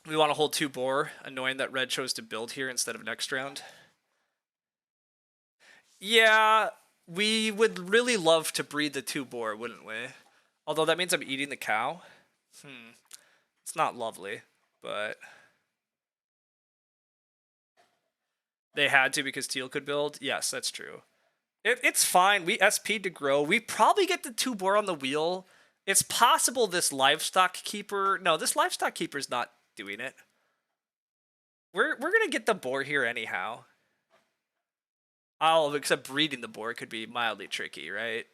we want to hold 2 boar. Annoying that red chose to build here instead of next round. Yeah, we would really love to breed the 2 boar, wouldn't we? Although that means I'm eating the cow. It's not lovely, but... They had to because Teal could build? Yes, that's true. It's fine. We SP'd to grow. We probably get the 2 boar on the wheel. It's possible this livestock keeper... No, this livestock keeper's not doing it. We're gonna get the boar here anyhow. Oh, except breeding the boar could be mildly tricky, right?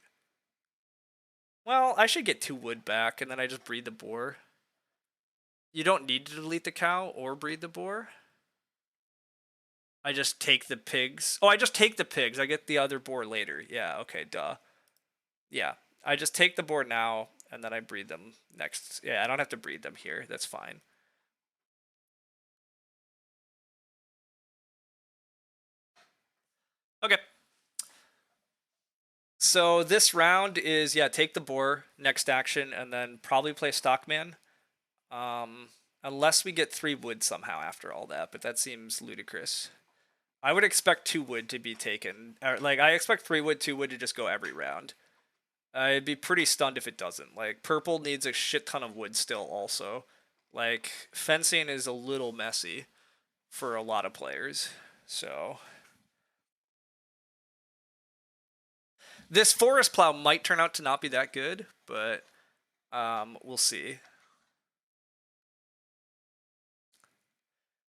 Well, I should get 2 wood back, and then I just breed the boar. You don't need to delete the cow or breed the boar. I just take the pigs. Oh, I just take the pigs. I get the other boar later. Yeah, okay, duh. Yeah, I just take the boar now, and then I breed them next. Yeah, I don't have to breed them here. That's fine. Okay. So this round is, yeah, take the boar, next action, and then probably play Stockman. Unless we get 3 wood somehow after all that, but that seems ludicrous. I would expect 2 wood to be taken. Like, I expect 3 wood, 2 wood to just go every round. I'd be pretty stunned if it doesn't. Like, purple needs a shit ton of wood still also. Like, fencing is a little messy for a lot of players. So... This forest plow might turn out to not be that good, but we'll see.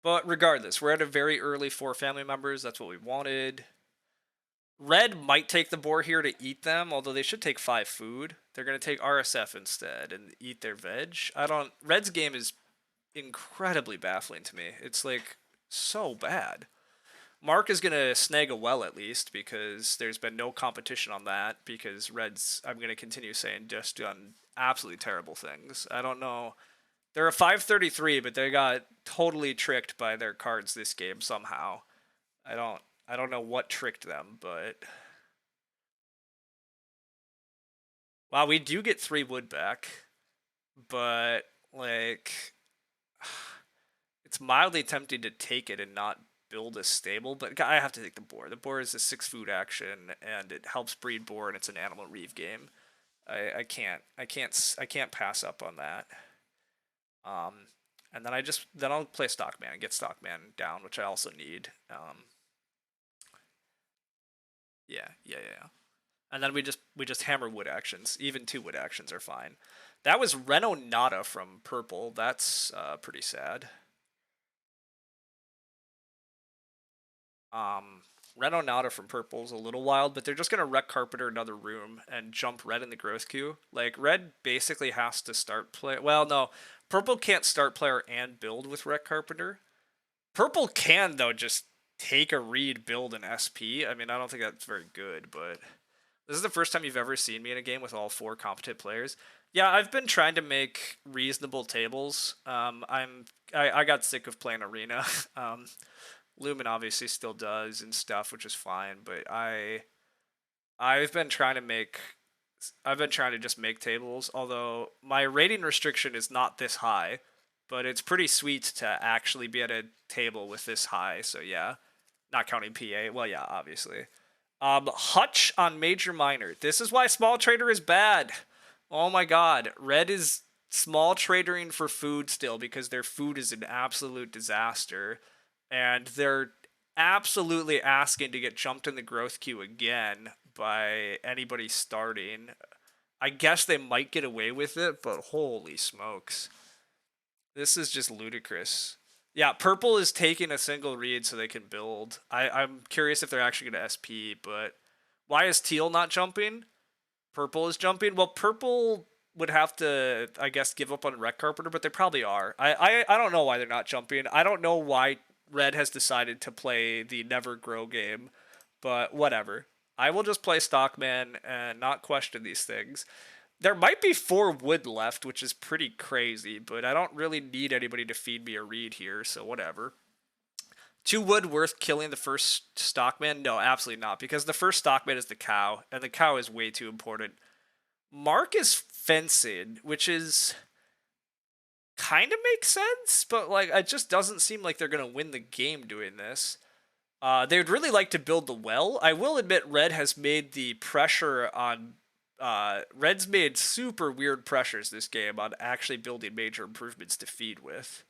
But regardless, we're at a very early 4 family members. That's what we wanted. Red might take the boar here to eat them, although they should take 5 food. They're going to take RSF instead and eat their veg. Red's game is incredibly baffling to me. It's like so bad. Mark is going to snag a well at least because there's been no competition on that because Red's, I'm going to continue saying, just done absolutely terrible things. I don't know. They're a 533, but they got totally tricked by their cards this game somehow. I don't know what tricked them, but Wow, we do get 3 wood back, but like it's mildly tempting to take it and not build a stable, but I have to take the boar. The boar is a 6 food action, and it helps breed boar, and it's an animal reeve game. I can't pass up on that. Um, and then I'll play Stockman and get Stockman down, which I also need. Yeah. And then we just hammer wood actions. Even 2 wood actions are fine. That was Reno Nada from purple. That's pretty sad. Reno Nada from purple is a little wild, but they're just gonna wreck Carpenter another room and jump red in the growth queue. Like red basically has to start play. Well, no, purple can't start player and build with wreck Carpenter. Purple can though just take a read, build an SP. I mean, I don't think that's very good, but this is the first time you've ever seen me in a game with all 4 competent players. Yeah, I've been trying to make reasonable tables. I got sick of playing arena. Lumen obviously still does and stuff, which is fine. But I've been trying to make I've been trying to just make tables. Although my rating restriction is not this high, but it's pretty sweet to actually be at a table with this high. So yeah, not counting PA. Well, yeah, obviously. Hutch on Major Minor. This is why small trader is bad. Oh my god, red is small tradering for food still because their food is an absolute disaster, and they're absolutely asking to get jumped in the growth queue again by anybody starting. I guess they might get away with it, but holy smokes. This is just ludicrous. Yeah, purple is taking a single read so they can build. I'm curious if they're actually going to SP, but why is teal not jumping? Purple is jumping. Well, purple would have to, I guess, give up on Wreck Carpenter, but they probably are. I don't know why they're not jumping. I don't know why red has decided to play the never grow game, but whatever. I will just play Stockman and not question these things. There might be 4 wood left, which is pretty crazy, but I don't really need anybody to feed me a read here, so whatever. 2 wood worth killing the first Stockman? No, absolutely not, because the first Stockman is the cow, and the cow is way too important. Mark is fencing, which is kind of makes sense, but like it just doesn't seem like they're gonna win the game doing this. They would really like to build the well. I will admit, red has made the pressure on. Red's made super weird pressures this game on actually building major improvements to feed with.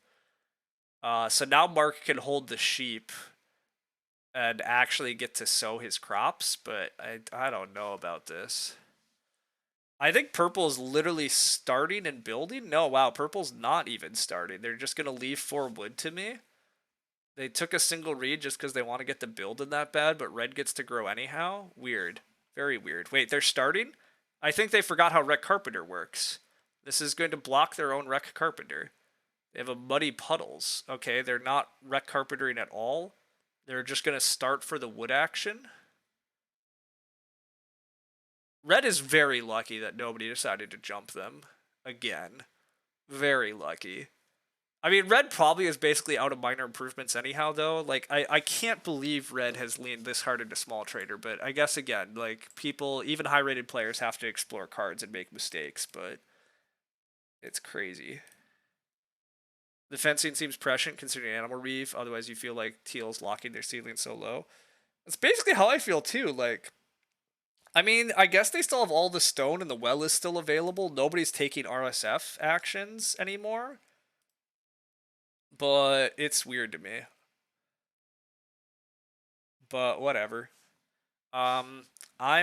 So now Mark can hold the sheep and actually get to sow his crops, but I don't know about this. I think purple is literally starting and building. No, wow, purple's not even starting. They're just going to leave 4 wood to me. They took a single read just because they want to get the build in that bad, but red gets to grow anyhow? Weird. Very weird. Wait, they're starting? I think they forgot how Wreck Carpenter works. This is going to block their own Wreck Carpenter. They have a Muddy Puddles. Okay, they're not Wreck Carpentering at all. They're just going to start for the wood action. Red is very lucky that nobody decided to jump them again. Very lucky. I mean, red probably is basically out of minor improvements anyhow, though. Like, I can't believe red has leaned this hard into small trader, but I guess, again, like, people, even high-rated players have to explore cards and make mistakes, but it's crazy. The fencing seems prescient considering Animal Reef, otherwise you feel like teal's locking their ceiling so low. That's basically how I feel, too. Like, I mean, I guess they still have all the stone and the well is still available. Nobody's taking RSF actions anymore. But it's weird to me. But whatever. I'm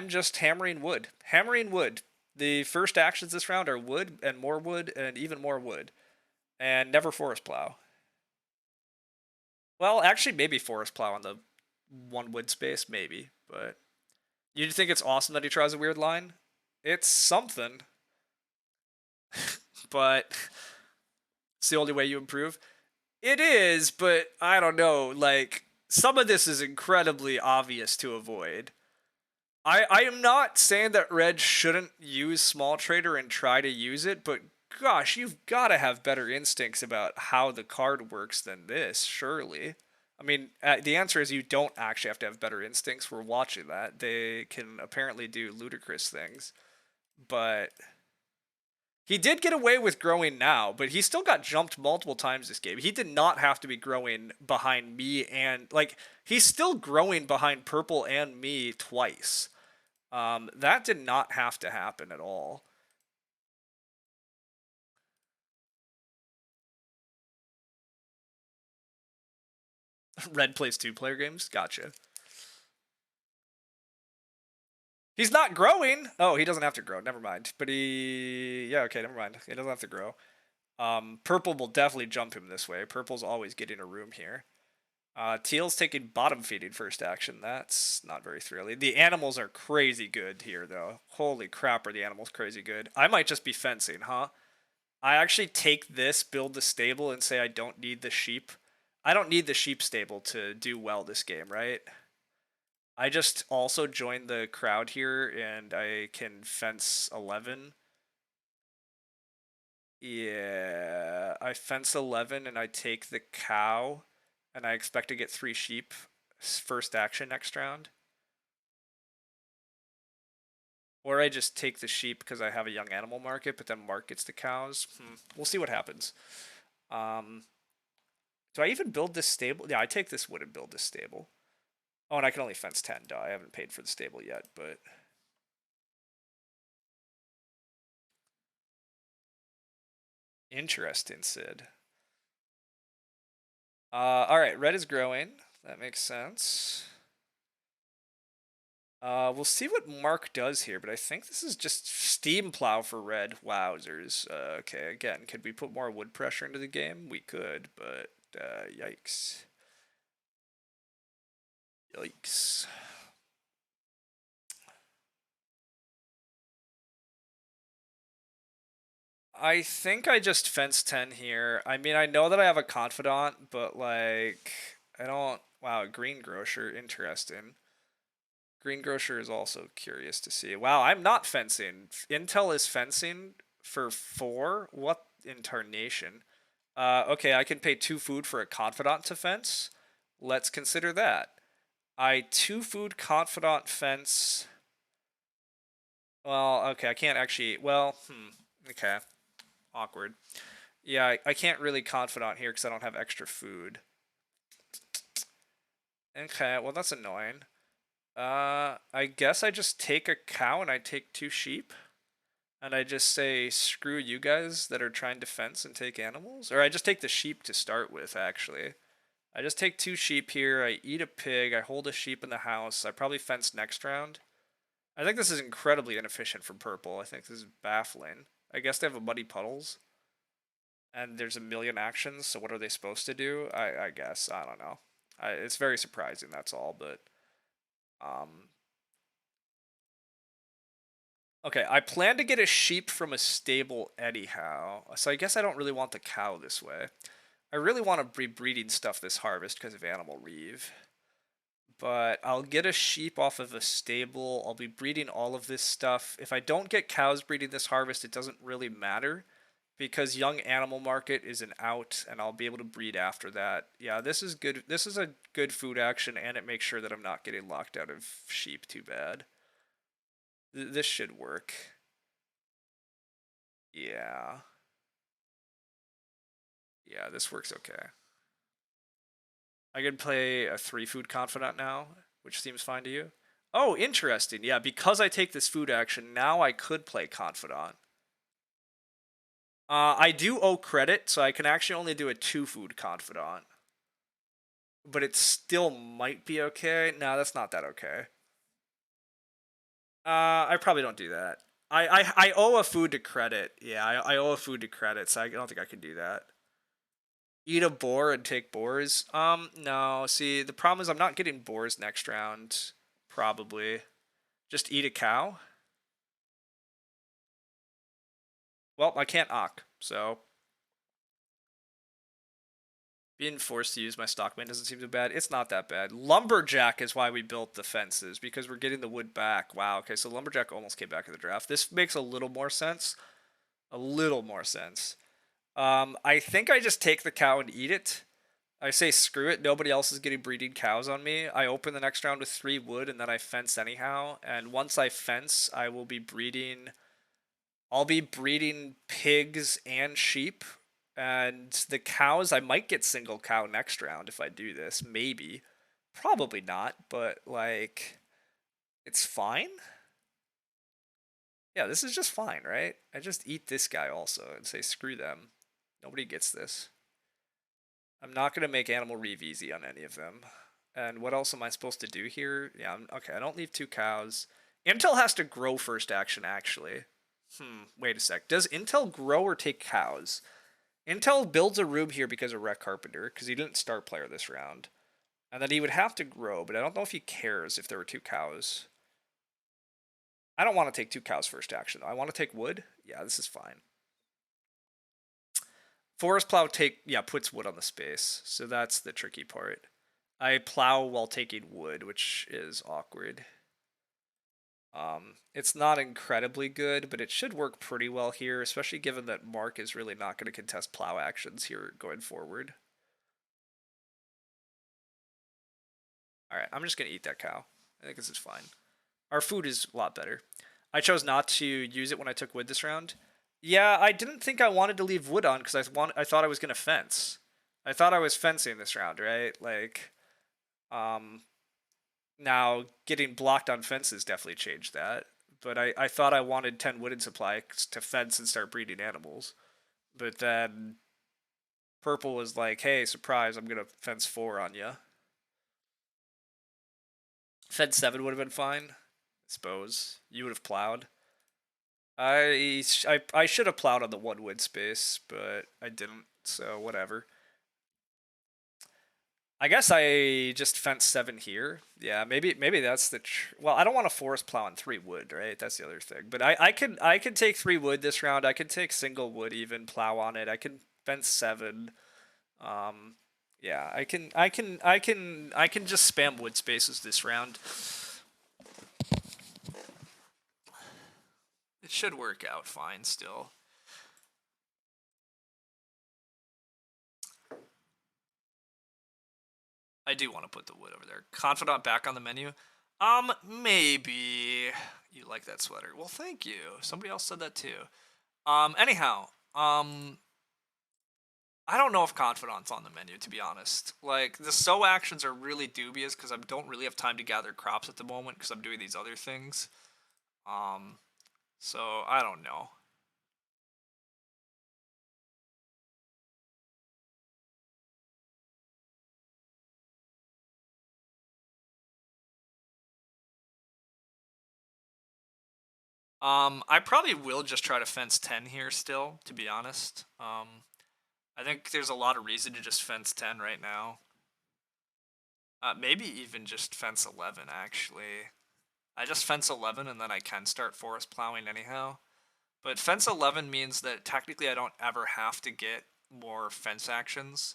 just hammering wood. Hammering wood. The first actions this round are wood and even more wood. And never forest plow. Well, actually, maybe forest plow on the 1 wood space, maybe. But you think it's awesome that he tries a weird line? It's something. But it's the only way you improve. It is, but I don't know. Like, some of this is incredibly obvious to avoid. I am not saying that red shouldn't use small trader and try to use it, but gosh, you've got to have better instincts about how the card works than this, surely. I mean, the answer is you don't actually have to have better instincts. We're watching that. They can apparently do ludicrous things. but he did get away with growing now, but he still got jumped multiple times this game. He did not have to be growing behind me, and like he's still growing behind purple and me twice. That did not have to happen at all. Red plays 2-player games? Gotcha. He's not growing. Oh, he doesn't have to grow. Never mind. But yeah, okay, never mind. He doesn't have to grow. Purple will definitely jump him this way. Purple's always getting a room here. Teal's taking bottom feeding first action. That's not very thrilling. The animals are crazy good here, though. Holy crap, are the animals crazy good. I might just be fencing, huh? I actually take this, build the stable, and say I don't need the sheep. I don't need the sheep stable to do well this game, right? I just also joined the crowd here, and I can fence 11. Yeah, I fence 11, and I take the cow, and I expect to get 3 sheep first action next round. Or I just take the sheep because I have a young animal market, but then Mark gets the cows. We'll see what happens. Do I even build this stable? Yeah, I take this wood and build this stable. Oh, and I can only fence 10. Duh, I haven't paid for the stable yet, but... Interesting, Sid. Alright, red is growing. That makes sense. We'll see what Mark does here, but I think this is just steam plow for red. Wowzers. Okay, again, could we put more wood pressure into the game? We could, but yikes. Yikes. I think I just fence 10 here. I mean, I know that I have a confidant, but like, I don't. Wow, green grocer, interesting. Greengrocer is also curious to see. Wow, I'm not fencing. Intel is fencing for 4? What in tarnation? Okay, I can pay 2 food for a confidant to fence. Let's consider that. I 2 food confidant fence. Well, okay, I can't actually. Well, okay. Awkward. Yeah, I can't really confidant here because I don't have extra food. Okay, well, that's annoying. I guess I just take a cow and I take 2 sheep. And I just say, screw you guys that are trying to fence and take animals? Or I just take the sheep to start with, actually. I just take 2 sheep here, I eat a pig, I hold a sheep in the house, I probably fence next round. I think this is incredibly inefficient from purple. I think this is baffling. I guess they have a muddy puddles. And there's a million actions, so what are they supposed to do? I guess. I don't know. It's very surprising, that's all, but... Okay, I plan to get a sheep from a stable anyhow, so I guess I don't really want the cow this way. I really want to be breeding stuff this harvest because of animal reeve. But I'll get a sheep off of a stable, I'll be breeding all of this stuff. If I don't get cows breeding this harvest, it doesn't really matter, because young animal market is an out, and I'll be able to breed after that. Yeah, this is good. This is a good food action, and it makes sure that I'm not getting locked out of sheep too bad. This should work. Yeah. Yeah, this works okay. I could play a 3 food confidant now, which seems fine to you. Oh, interesting. Yeah, because I take this food action, now I could play confidant. I do owe credit, so I can actually only do a 2 food confidant. But it still might be okay. No, that's not that okay. I probably don't do that. I owe a food to credit. Yeah, I owe a food to credit, so I don't think I can do that. Eat a boar and take boars? No. See, the problem is I'm not getting boars next round. Probably. Just eat a cow? Well, I can't ock, so... Being forced to use my stockman doesn't seem too bad. It's not that bad. Lumberjack is why we built the fences, because we're getting the wood back. Wow, okay, so Lumberjack almost came back in the draft. This makes a little more sense. A little more sense. I think I just take the cow and eat it. I say screw it, nobody else is getting breeding cows on me. I open the next round with 3 wood and then I fence anyhow. And once I fence, I will be breeding I'll be breeding pigs and sheep. And the cows, I might get single cow next round if I do this. Maybe. Probably not, but like, it's fine. Yeah, this is just fine, right? I just eat this guy also and say screw them. Nobody gets this. I'm not going to make Animal Reeve easy on any of them. And what else am I supposed to do here? Yeah, okay, I don't leave 2 cows. Intel has to grow first action, actually. Wait a sec. Does Intel grow or take cows? Intel builds a room here because of Wreck Carpenter, because he didn't start player this round. And then he would have to grow, but I don't know if he cares if there were 2 cows. I don't want to take 2 cows first action, though. I want to take wood. Yeah, this is fine. Forest plow puts wood on the space, so that's the tricky part. I plow while taking wood, which is awkward. It's not incredibly good, but it should work pretty well here, especially given that Mark is really not going to contest plow actions here going forward. Alright, I'm just going to eat that cow. I think this is fine. Our food is a lot better. I chose not to use it when I took wood this round. Yeah, I didn't think I wanted to leave wood on because I thought I was going to fence. I thought I was fencing this round, right? Like, now getting blocked on fences definitely changed that. But I thought I wanted 10 wooden supply to fence and start breeding animals. But then purple was like, hey, surprise, I'm going to fence 4 on you. Fence 7 would have been fine, I suppose. You would have plowed. I should have plowed on the 1 wood space, but I didn't, so whatever. I guess I just fence 7 here. Yeah, maybe that's the well. I don't want to forest plow on 3 wood, right? That's the other thing. But I could take 3 wood this round. I could take single wood even plow on it. I can fence 7. Yeah, I can just spam wood spaces this round. It should work out fine still. I do want to put the wood over there. Confidant back on the menu. Maybe you like that sweater. Well, thank you. Somebody else said that too. Anyhow, I don't know if Confidant's on the menu, to be honest. Like, the sow actions are really dubious because I don't really have time to gather crops at the moment because I'm doing these other things. So I don't know. I probably will just try to fence 10 here still, to be honest. I think there's a lot of reason to just fence 10 right now. Maybe even just fence 11, actually. I just fence 11 and then I can start forest plowing anyhow. But fence 11 means that technically I don't ever have to get more fence actions.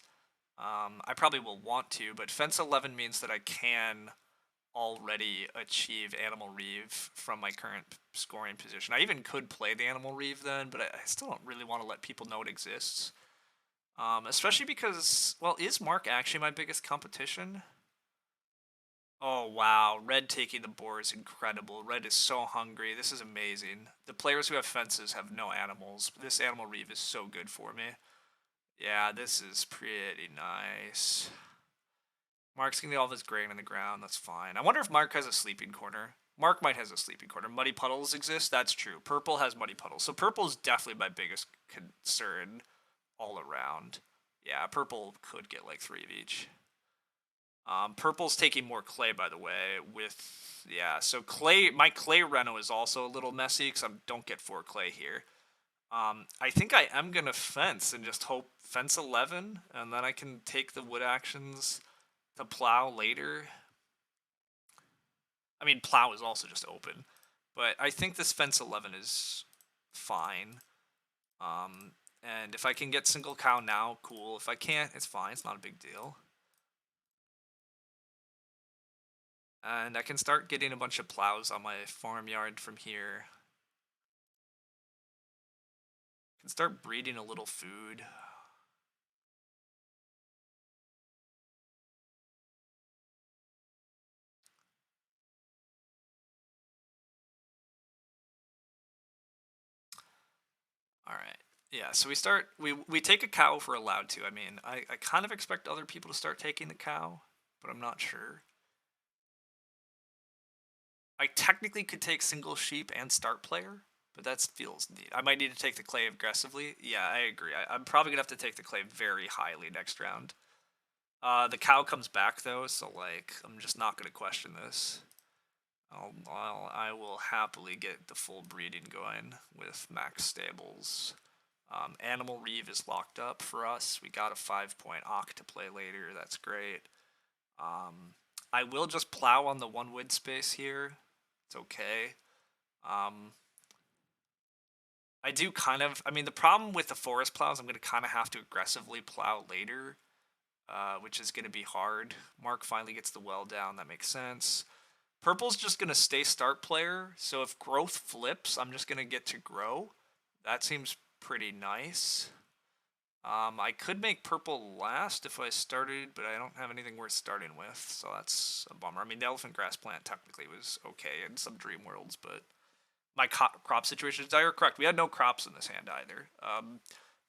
I probably will want to, but fence 11 means that I can already achieve Animal Reeve from my current scoring position. I even could play the Animal Reeve then, but I still don't really want to let people know it exists. Especially because, well, is Mark actually my biggest competition? Oh, wow. Red taking the boar is incredible. Red is so hungry. This is amazing. The players who have fences have no animals. This Animal Reeve is so good for me. Yeah, this is pretty nice. Mark's gonna get all of his grain in the ground. That's fine. I wonder if Mark has a sleeping corner. Mark might has a sleeping corner. Muddy puddles exist. That's true. Purple has muddy puddles. So purple is definitely my biggest concern all around. Yeah, purple could get like 3 of each. Purple's taking more clay, by the way. Yeah, so clay. My clay reno is also a little messy because I don't get 4 clay here. I think I am gonna fence and just hope fence 11, and then I can take the wood actions to plow later. I mean, plow is also just open, but I think this fence 11 is fine. And if I can get single cow now, cool. If I can't, it's fine. It's not a big deal. And I can start getting a bunch of plows on my farmyard from here. I can start breeding a little food. Yeah, so we take a cow if we're allowed to. I mean, I kind of expect other people to start taking the cow, but I'm not sure. I technically could take single sheep and start player, but that feels neat. I might need to take the clay aggressively. Yeah, I agree. I'm probably gonna have to take the clay very highly next round. The cow comes back though, so like I'm just not gonna question this. I will happily get the full breeding going with max stables. Animal Reeve is locked up for us. We got a 5-point Ock to play later. That's great. I will just plow on the one wood space here. It's okay. I do kind of. I mean, the problem with the forest plows, I'm going to kind of have to aggressively plow later, which is going to be hard. Mark finally gets the well down. That makes sense. Purple's just going to stay start player. So if growth flips, I'm just going to get to grow. That seems pretty nice. I could make purple last if I started, but I don't have anything worth starting with, so that's a bummer. I mean, the elephant grass plant technically was okay in some dream worlds, but my crop situation is dire. Correct. We had no crops in this hand either.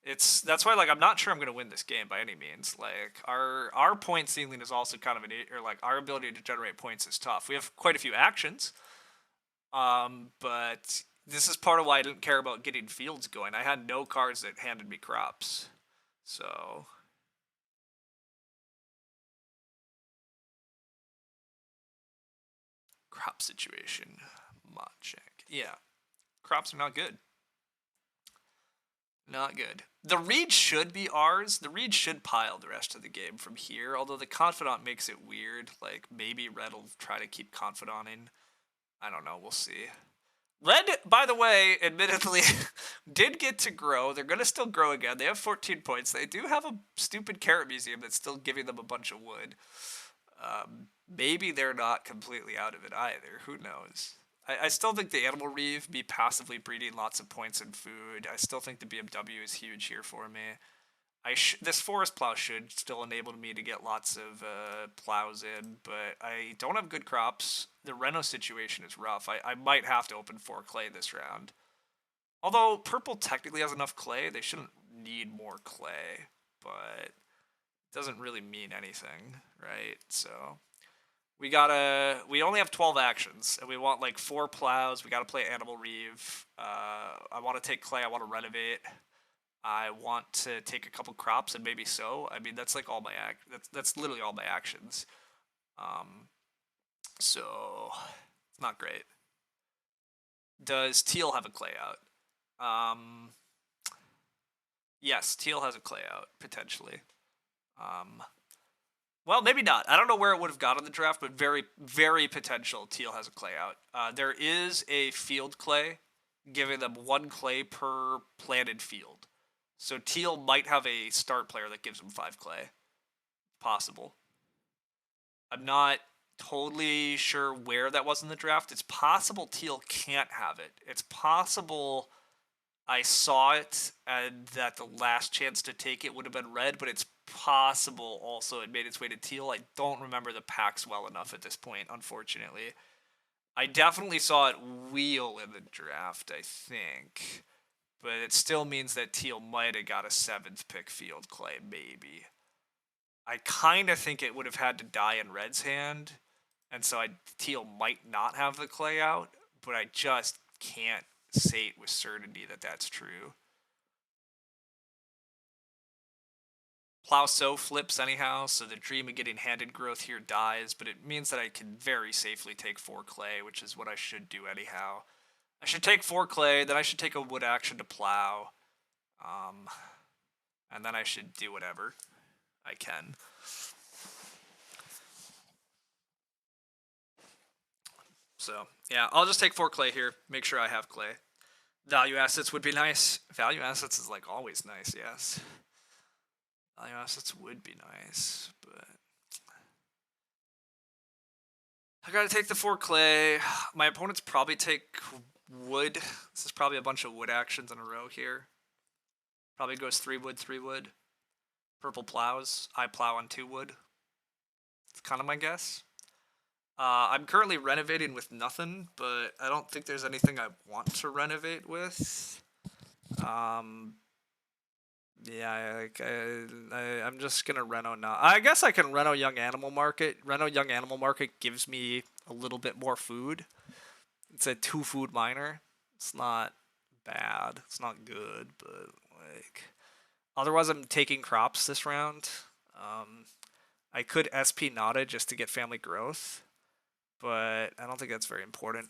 That's why like I'm not sure I'm going to win this game by any means. Like our point ceiling is also kind of or like our ability to generate points is tough. We have quite a few actions, but this is part of why I didn't care about getting fields going. I had no cards that handed me crops. So crop situation, mod check. Yeah, crops are not good. Not good. The reed should be ours. The reed should pile the rest of the game from here. Although the confidant makes it weird. Like maybe red will try to keep confidanting. I don't know. We'll see. Red, by the way, admittedly, did get to grow. They're going to still grow again. They have 14 points. They do have a stupid carrot museum that's still giving them a bunch of wood. Maybe they're not completely out of it either. Who knows? I still think the Animal Reeve be passively breeding lots of points and food. I still think the BMW is huge here for me. This forest plow should still enable me to get lots of plows in, but I don't have good crops. The Reno situation is rough. I might have to open 4 clay this round. Although purple technically has enough clay, they shouldn't need more clay, but it doesn't really mean anything, right? So we only have 12 actions, and we want like 4 plows. We gotta play Animal Reeve. I want to take clay. I want to renovate. I want to take a couple crops and maybe sow. I mean, that's like all my that's literally all my actions. So it's not great. Does teal have a clay out? Yes, teal has a clay out potentially. Well, maybe not. I don't know where it would have got in the draft, but very, very potential teal has a clay out. There is a field clay, giving them 1 clay per planted field. So teal might have a start player that gives them 5 clay. Possible. I'm not totally sure where that was in the draft. It's possible teal can't have it. It's possible I saw it and that the last chance to take it would have been red, but it's possible also it made its way to teal. I don't remember the packs well enough at this point, unfortunately. I definitely saw it wheel in the draft, I think. But it still means that teal might have got a 7th pick field clay, maybe. I kind of think it would have had to die in red's hand, and so teal might not have the clay out, but I just can't say it with certainty that that's true. Plow so flips anyhow, so the dream of getting handed growth here dies, but it means that I can very safely take 4 clay, which is what I should do anyhow. I should take 4 clay, then I should take a wood action to plow, and then I should do whatever I can. So, yeah, I'll just take 4 clay here, make sure I have clay. Value assets would be nice. Value assets is like always nice, yes. Value assets would be nice, but I gotta take the 4 clay. My opponents probably take wood. This is probably a bunch of wood actions in a row here. Probably goes 3 wood, 3 wood. Purple plows. I plow on 2 wood. It's kind of my guess. I'm currently renovating with nothing, but I don't think there's anything I want to renovate with. Yeah, I'm just gonna Reno now. I guess I can Reno Young Animal Market. Reno Young Animal Market gives me a little bit more food. It's a 2 food miner. It's not bad. It's not good, but like otherwise I'm taking crops this round. Um, I could SP Nada just to get family growth, but I don't think that's very important.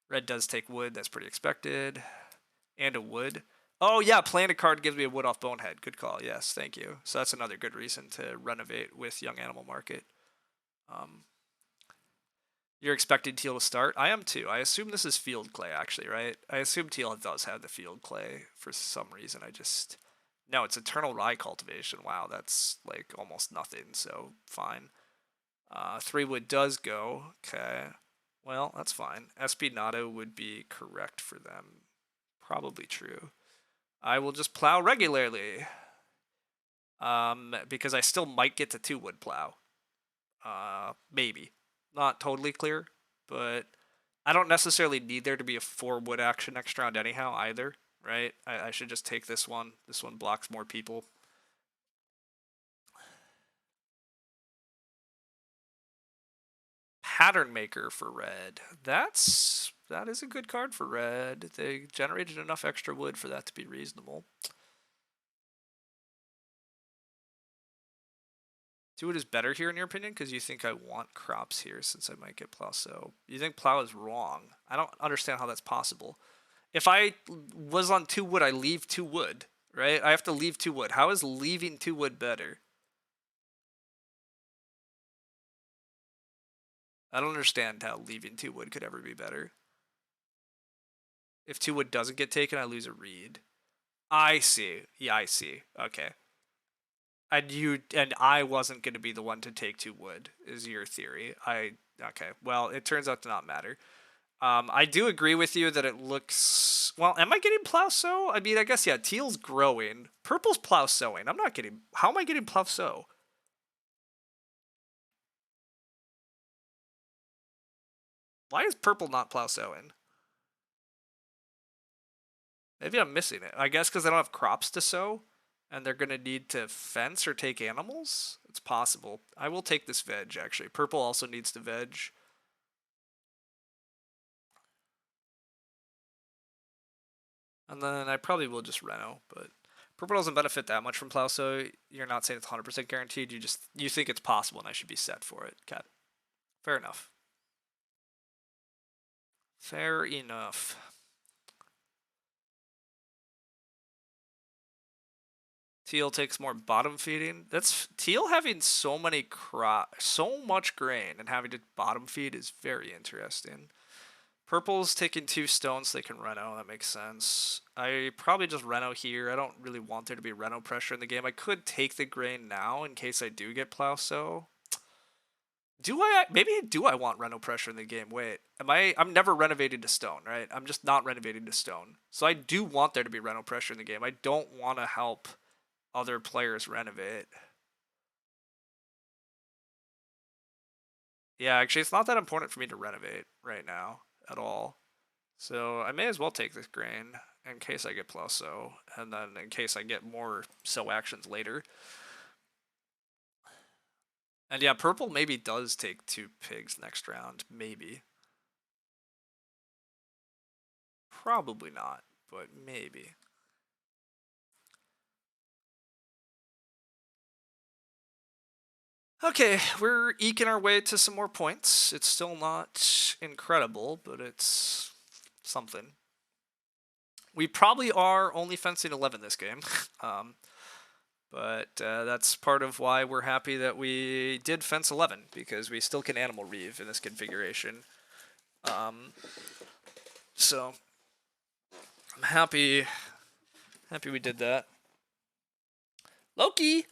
Red does take wood. That's pretty expected. And a wood. Oh yeah, playing a card gives me a wood off Bonehead. Good call. Yes, thank you. So that's another good reason to renovate with Young Animal Market. Um, you're expecting Teal to start? I am too. I assume this is field clay actually, right? I assume Teal does have the field clay for some reason. I just no, it's Eternal Rye cultivation. Wow, that's like almost nothing. So fine. 3 wood does go. Okay. Well, that's fine. Espinado would be correct for them. Probably true. I will just plow regularly. Because I still might get to 2 wood plow. Maybe. Not totally clear, but I don't necessarily need there to be a 4 wood action next round anyhow either, right? I should just take this one. This one blocks more people. Pattern Maker for red. That is a good card for red. They generated enough extra wood for that to be reasonable. 2 wood is better here in your opinion because you think I want crops here since I might get plow. So you think plow is wrong. I don't understand how that's possible. If I was on 2 wood, I leave 2 wood, right? I have to leave 2 wood. How is leaving 2 wood better? I don't understand how leaving 2 wood could ever be better. If 2 wood doesn't get taken, I lose a reed. I see. Yeah, I see. Okay. And I wasn't going to be the one to take 2 wood is your theory. Okay. Well, it turns out to not matter. I do agree with you that it looks well. Am I getting plow sow? I mean, I guess yeah. Teal's growing. Purple's plow sowing. I'm not getting. How am I getting plow sow? Why is purple not plow sowing? Maybe I'm missing it. I guess because I don't have crops to sow, and they're gonna need to fence or take animals. It's possible. I will take this veg actually. Purple also needs to veg. And then I probably will just reno, but purple doesn't benefit that much from plow, so you're not saying it's 100% guaranteed. You think it's possible, and I should be set for it. Got it. Fair enough. Fair enough. Teal takes more bottom feeding. That's teal having so much grain and having to bottom feed is very interesting. Purple's taking 2 stones so they can reno. That makes sense. I probably just reno here. I don't really want there to be reno pressure in the game. I could take the grain now in case I do get plow sow. Do I? Maybe do I want reno pressure in the game? Wait, I'm never renovating to stone, right? I'm just not renovating to stone. So I do want there to be reno pressure in the game. I don't want to help other players renovate. Yeah, actually, it's not that important for me to renovate right now at all. So I may as well take this grain in case I get plus so, and then in case I get more so actions later. And yeah, purple maybe does take 2 pigs next round. Maybe. Probably not, but maybe. Okay, we're eking our way to some more points. It's still not incredible, but it's something. We probably are only fencing 11 this game. But that's part of why we're happy that we did fence 11, because we still can animal reeve in this configuration. So I'm happy we did that. Loki!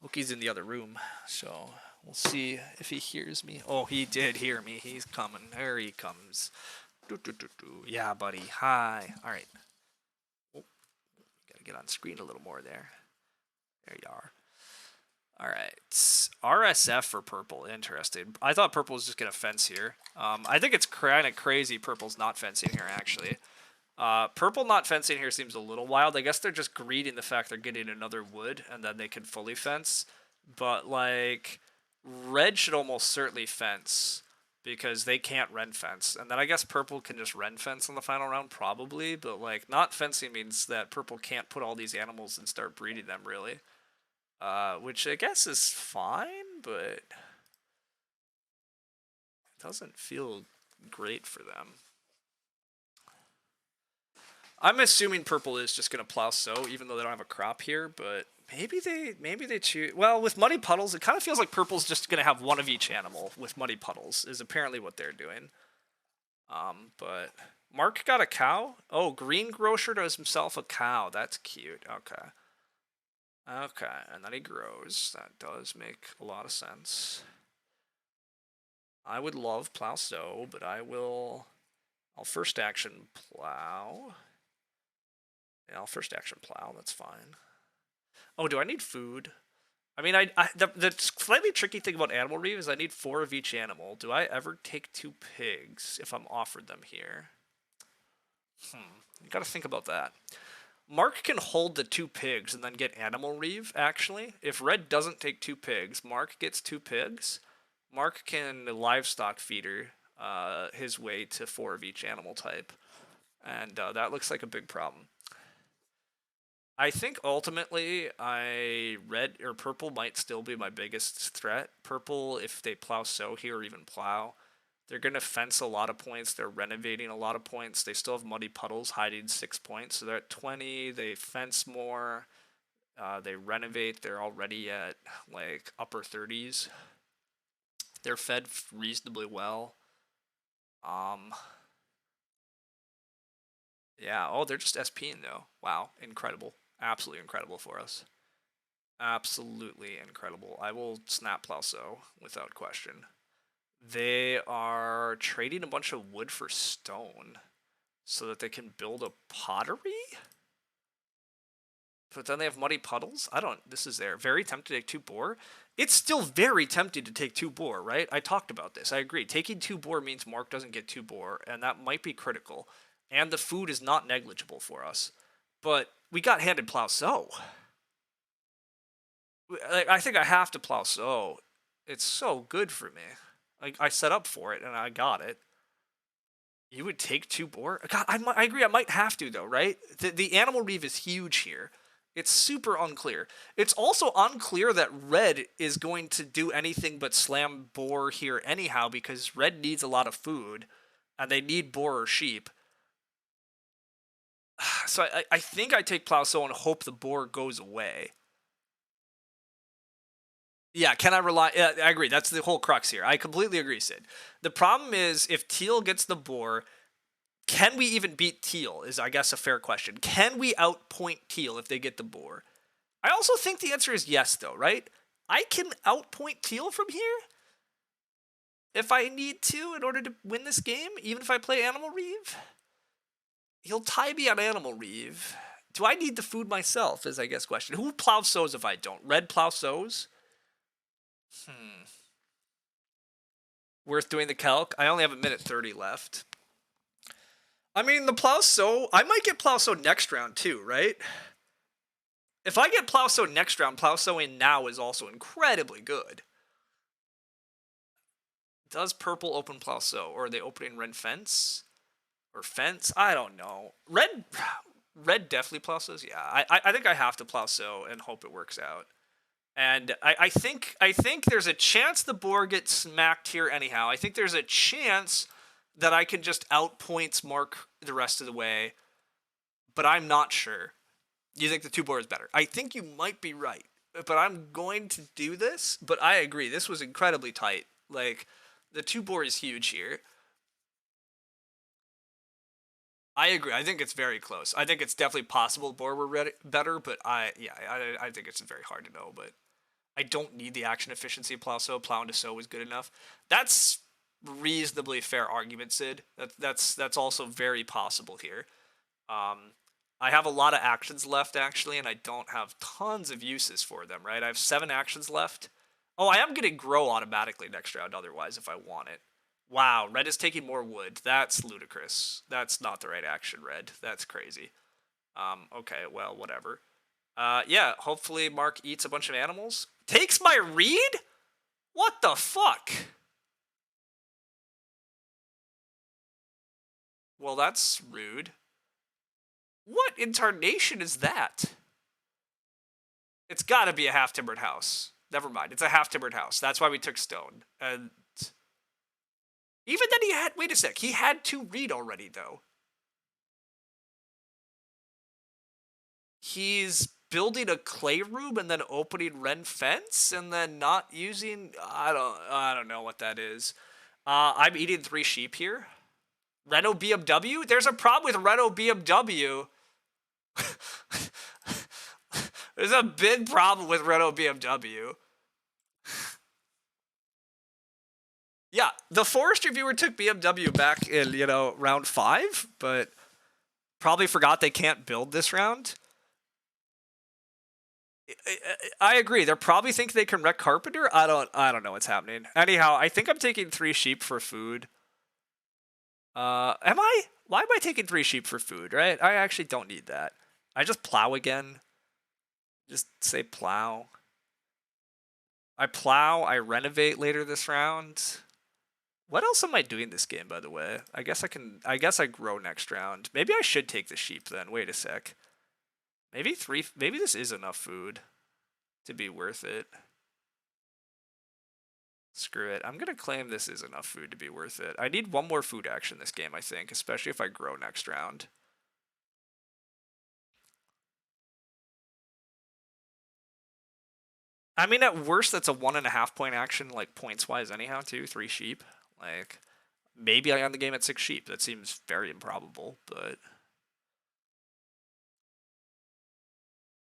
Loki's in the other room, so we'll see if he hears me. Oh, he did hear me. He's coming. There he comes. Yeah, buddy. Hi. All right. Oh, gotta get on screen a little more there. There you are. All right. RSF for purple. Interesting. I thought purple was just going to fence here. I think it's kind of crazy purple's not fencing here, actually. Purple not fencing here seems a little wild. I guess they're just greedy in the fact they're getting another wood and then they can fully fence. But like, red should almost certainly fence because they can't ren fence. And then I guess purple can just ren fence in the final round probably. But like, not fencing means that purple can't put all these animals and start breeding them really. Which I guess is fine, but it doesn't feel great for them. I'm assuming purple is just gonna plow sow, even though they don't have a crop here. But maybe they choose. Well, with muddy puddles, it kind of feels like purple's just gonna have one of each animal. With muddy puddles, is apparently what they're doing. But Mark got a cow. Oh, green grocer does himself a cow. That's cute. Okay. Okay, and then he grows. That does make a lot of sense. I would love plow sow, but I'll first action plow. Yeah, I'll first action plow. That's fine. Oh, do I need food? I mean, the slightly tricky thing about animal reeve is I need 4 of each animal. Do I ever take 2 pigs if I'm offered them here? You gotta think about that. Mark can hold the 2 pigs and then get animal reeve, actually. If red doesn't take 2 pigs, Mark gets 2 pigs. Mark can livestock feeder his way to 4 of each animal type. And that looks like a big problem. I think ultimately red or purple might still be my biggest threat. Purple, if they plow sow here or even plow, they're going to fence a lot of points. They're renovating a lot of points. They still have muddy puddles hiding 6 points. So they're at 20. They fence more. They renovate. They're already at like upper 30s. They're fed reasonably well. Yeah. Oh, they're just SPing though. Wow. Incredible. Absolutely incredible for us. Absolutely incredible. I will snap plow sow without question. They are trading a bunch of wood for stone so that they can build a pottery? But then they have muddy puddles? This is there. Very tempted to take 2 boar. It's still very tempting to take 2 boar, right? I talked about this. I agree. Taking 2 boar means Mark doesn't get 2 boar, and that might be critical. And the food is not negligible for us. But we got handed plow sow. I think I have to plow sow. It's so good for me. I set up for it and I got it. You would take 2 boar? God, I agree. I might have to though, right? The animal reeve is huge here. It's super unclear. It's also unclear that red is going to do anything but slam boar here anyhow because red needs a lot of food and they need boar or sheep. So I think I take plow sow and hope the boar goes away. Yeah, can I rely? Yeah, I agree. That's the whole crux here. I completely agree, Sid. The problem is if teal gets the boar, can we even beat teal? Is I guess a fair question. Can we outpoint teal if they get the boar? I also think the answer is yes, though, right? I can outpoint teal from here if I need to in order to win this game, even if I play animal reeve. He'll tie me on animal reeve. Do I need the food myself? Is I guess question. Who plow sows if I don't? Red plow sows. Worth doing the calc. I only have 1:30 left. I mean, the plow sow, I might get plow sow next round too, right? If I get plow sow next round, plow sow in now is also incredibly good. Does purple open plow sow, or are they opening red fence? Or fence? I don't know. Red definitely plow sows. Yeah, I think I have to plow sow and hope it works out. And I think there's a chance the boar gets smacked here anyhow. I think there's a chance that I can just outpoints Mark the rest of the way, but I'm not sure. You think the 2 boar is better? I think you might be right, but I'm going to do this. But I agree, this was incredibly tight. Like, the 2 boar is huge here. I agree. I think it's very close. I think it's definitely possible boar were better, but I think it's very hard to know. But I don't need the action efficiency of plow sow. Plow into sow is good enough. That's reasonably fair argument, Sid. That's also very possible here. I have a lot of actions left actually, and I don't have tons of uses for them. Right, I have 7 actions left. Oh, I am getting grow automatically next round. Otherwise, if I want it, Wow, red is taking more wood. That's ludicrous. That's not the right action, red. That's crazy. Okay, well, whatever. Yeah, hopefully Mark eats a bunch of animals. Takes my reed? What the fuck? Well, that's rude. What incarnation is that? It's gotta be a half-timbered house. Never mind, it's a half-timbered house. That's why we took stone. And even then he had, wait a sec, he had 2 reed already, though. He's building a clay room and then opening Ren fence and then not using, I don't know what that is. I'm eating 3 sheep here. Renault BMW? There's a problem with Renault BMW. There's a big problem with Renault BMW. Yeah, the forestry viewer took BMW back in, round 5, but probably forgot they can't build this round. I agree. They're probably think they can wreck Carpenter. I don't know what's happening. Anyhow, I think I'm taking 3 sheep for food. Am I? Why am I taking 3 sheep for food, right? I actually don't need that. I just plow again. Just say plow. I plow, I renovate later this round. What else am I doing this game, by the way? I guess I grow next round. Maybe I should take the sheep then. Wait a sec. Maybe this is enough food to be worth it. Screw it. I'm going to claim this is enough food to be worth it. I need 1 more food action this game, I think, especially if I grow next round. I mean, at worst, that's a 1.5 point action, like points-wise anyhow, too. 3 sheep. Like, maybe I end the game at 6 sheep. That seems very improbable, but...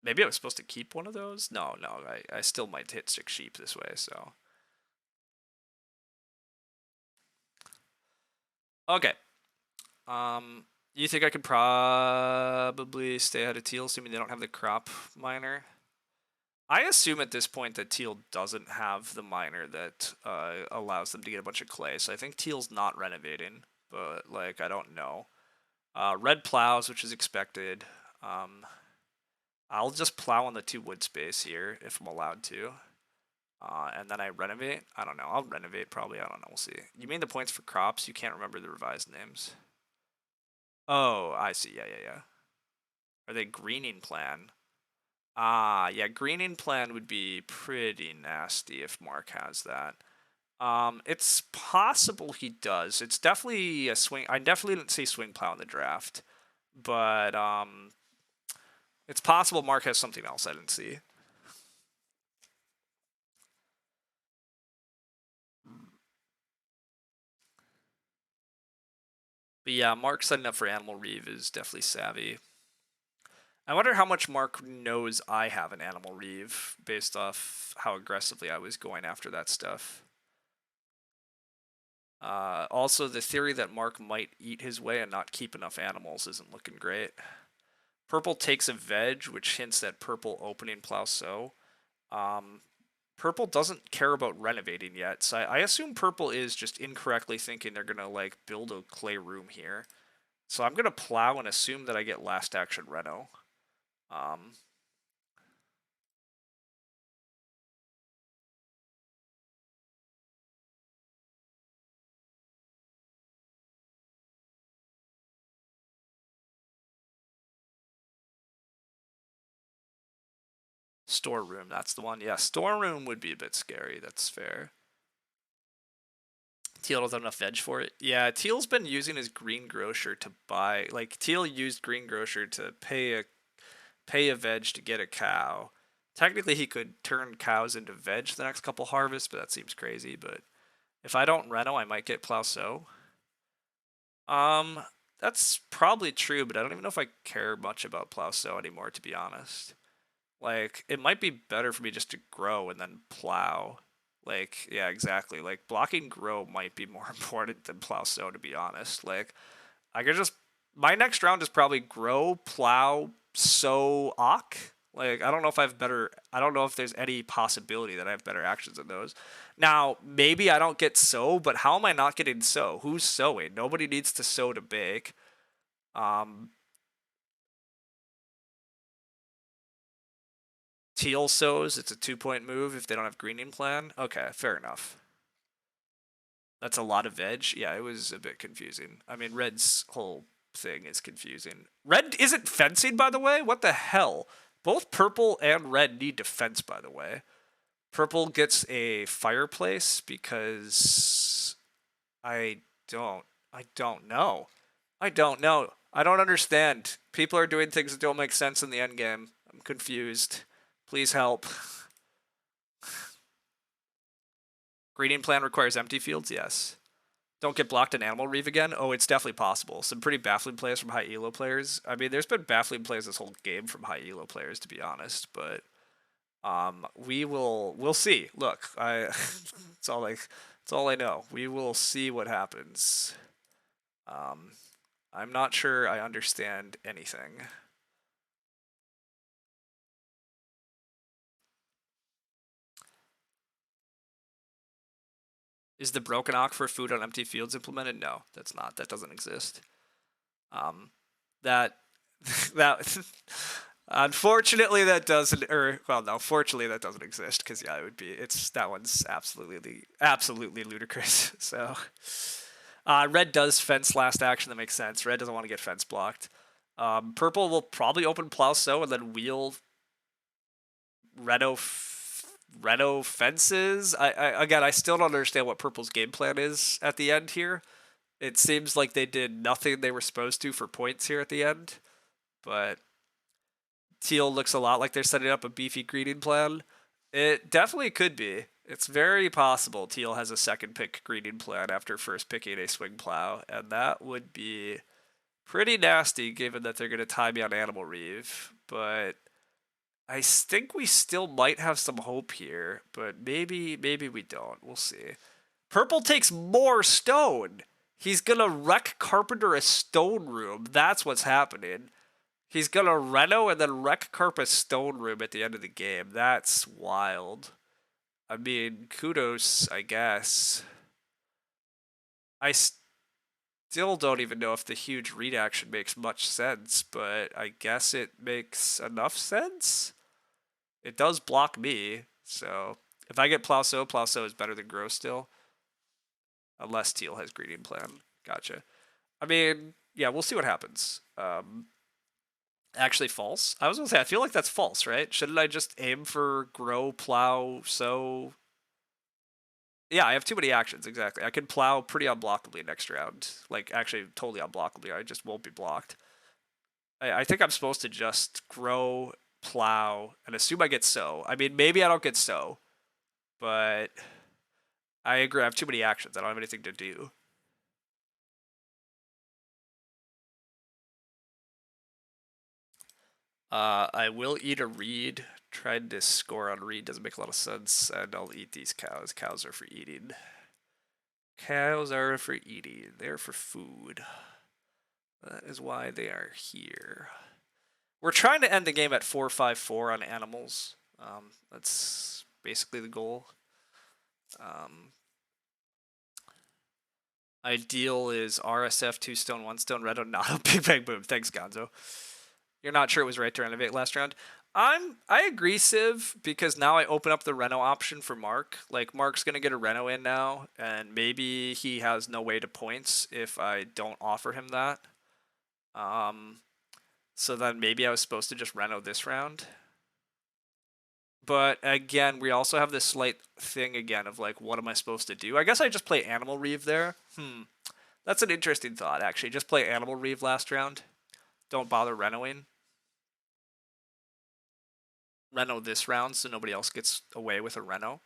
Maybe I was supposed to keep one of those? No, I still might hit 6 sheep this way, so... Okay. You think I could probably stay ahead of teal, assuming they don't have the crop miner? I assume at this point that teal doesn't have the miner that allows them to get a bunch of clay, so I think teal's not renovating, but, like, I don't know. Red plows, which is expected. I'll just plow on the 2 wood space here, if I'm allowed to. And then I renovate? I don't know. I'll renovate probably. I don't know. We'll see. You mean the points for crops? You can't remember the revised names. Oh, I see. Yeah. Are they greening plan? Ah, yeah, greening plan would be pretty nasty if Mark has that. It's possible he does. It's definitely a swing. I definitely didn't see swing plow in the draft, but it's possible Mark has something else I didn't see. But yeah, Mark setting up for Animal Reeve is definitely savvy. I wonder how much Mark knows I have an Animal Reeve based off how aggressively I was going after that stuff. Also, the theory that Mark might eat his way and not keep enough animals isn't looking great. Purple takes a veg, which hints at purple opening plow sow. Purple doesn't care about renovating yet, so I assume purple is just incorrectly thinking they're gonna like build a clay room here. So I'm gonna plow and assume that I get last action reno. Storeroom, that's the one. Yeah, storeroom would be a bit scary. That's fair. Teal doesn't have enough veg for it. Yeah, Teal's been using his green grocer to buy. Like Teal used green grocer to pay a veg to get a cow. Technically, he could turn cows into veg the next couple harvests, but that seems crazy. But if I don't reno, I might get plow sow. That's probably true, but I don't even know if I care much about plow sow anymore, to be honest. Like, it might be better for me just to grow and then plow. Like, yeah, exactly. Like, blocking grow might be more important than plow sow, to be honest. Like, I could just... My next round is probably grow, plow, sow, ock. Like, I don't know if I have better. I don't know if there's any possibility that I have better actions than those. Now, maybe I don't get sow, but how am I not getting sow? Who's sowing? Nobody needs to sow to bake. Teal sows. It's a 2-point move if they don't have greening plan. Okay, fair enough. That's a lot of veg. Yeah, it was a bit confusing. I mean, red's whole thing is confusing. Red isn't fencing, by the way. What the hell? Both purple and red need defense, by the way. Purple gets a fireplace because I don't. I don't know. I don't know. I don't understand. People are doing things that don't make sense in the end game. I'm confused. Please help. Greening plan requires empty fields? Yes. Don't get blocked in Animal Reeve again? Oh, it's definitely possible. Some pretty baffling plays from high elo players. I mean, there's been baffling plays this whole game from high elo players, to be honest, but we'll see. Look, it's all I know. We will see what happens. I'm not sure I understand anything. Is the broken awk for food on empty fields implemented? No, that's not. That doesn't exist. That that unfortunately that doesn't, or well, no, fortunately that doesn't exist because yeah, it would be. It's that one's absolutely ludicrous. So, red does fence last action. That makes sense. Red doesn't want to get fence blocked. Purple will probably open plow sow and then wheel Redo fences. I still don't understand what Purple's game plan is at the end here. It seems like they did nothing they were supposed to for points here at the end, but Teal looks a lot like they're setting up a beefy greeting plan. It definitely could be. It's very possible Teal has a second pick greeting plan after first picking a swing plow, and that would be pretty nasty given that they're going to tie me on Animal Reeve. But I think we still might have some hope here, but maybe we don't. We'll see. Purple takes more stone. He's gonna wreck Carpenter a stone room. That's what's happening. He's gonna reno and then wreck Carp a stone room at the end of the game. That's wild. I mean, kudos, I guess. I still don't even know if the huge read action makes much sense, but I guess it makes enough sense. It does block me, so if I get Plow Sow is better than Grow still. Unless Teal has Greeting Plan. Gotcha. I mean, yeah, we'll see what happens. Actually, false. I was gonna say, I feel like that's false, right? Shouldn't I just aim for Grow, Plow, Sow? Yeah, I have too many actions, exactly. I can Plow pretty unblockably next round. Like, actually, totally unblockably. I just won't be blocked. I think I'm supposed to just Grow, Plow, and assume I get Sow. I mean, maybe I don't get Sow, but I agree. I have too many actions. I don't have anything to do. I will eat a reed. Trying to score on reed doesn't make a lot of sense, and I'll eat these cows. Cows are for eating. Cows are for eating. They're for food. That is why they are here. We're trying to end the game at 4-5-4 on animals. That's basically the goal. Ideal is RSF 2 stone 1 stone Redo not big bang boom. Thanks, Gonzo. You're not sure it was right to renovate last round. I agree, Civ, because now I open up the Reno option for Mark. Like, Mark's gonna get a Reno in now, and maybe he has no way to points if I don't offer him that. So then maybe I was supposed to just Reno this round. But again, we also have this slight thing again of like, what am I supposed to do? I guess I just play Animal Reeve there. That's an interesting thought, actually. Just play Animal Reeve last round. Don't bother Renoing. Reno this round so nobody else gets away with a Reno.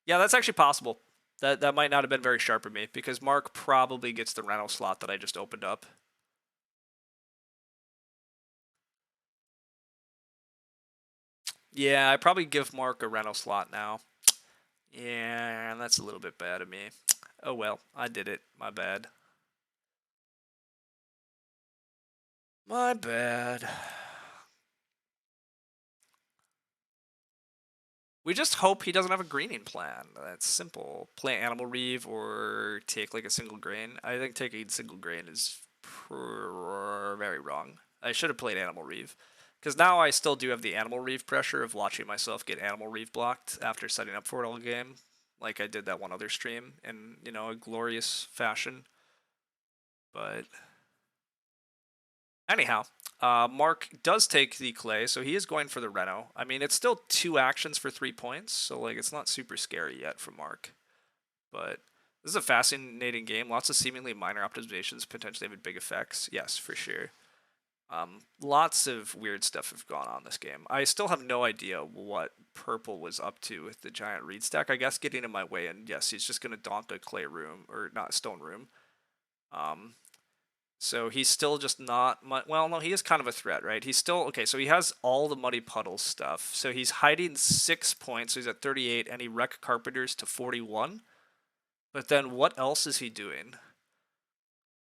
Yeah, that's actually possible. That might not have been very sharp of me because Mark probably gets the Reno slot that I just opened up. Yeah, I probably give Mark a Reno slot now. Yeah, that's a little bit bad of me. Oh well, I did it. My bad. My bad. We just hope he doesn't have a greening plan. That's simple. Play Animal Reeve or take like a single grain. I think taking single grain is very wrong. I should have played Animal Reeve. Because now I still do have the Animal Reeve pressure of watching myself get Animal Reeve blocked after setting up for it all game. Like I did that one other stream in, a glorious fashion. But anyhow, Mark does take the clay, so he is going for the Reno. I mean, it's still 2 actions for 3 points, so like it's not super scary yet for Mark. But this is a fascinating game. Lots of seemingly minor optimizations potentially having big effects. Yes, for sure. Lots of weird stuff have gone on this game. I still have no idea what Purple was up to with the giant reed stack. I guess getting in my way, and yes, he's just going to daunt a clay room, or not stone room. So he's still just not well, no, he is kind of a threat, right? He's still okay. So he has all the muddy puddles stuff. So he's hiding 6 points. So he's at 38, and he wreck carpenters to 41. But then what else is he doing?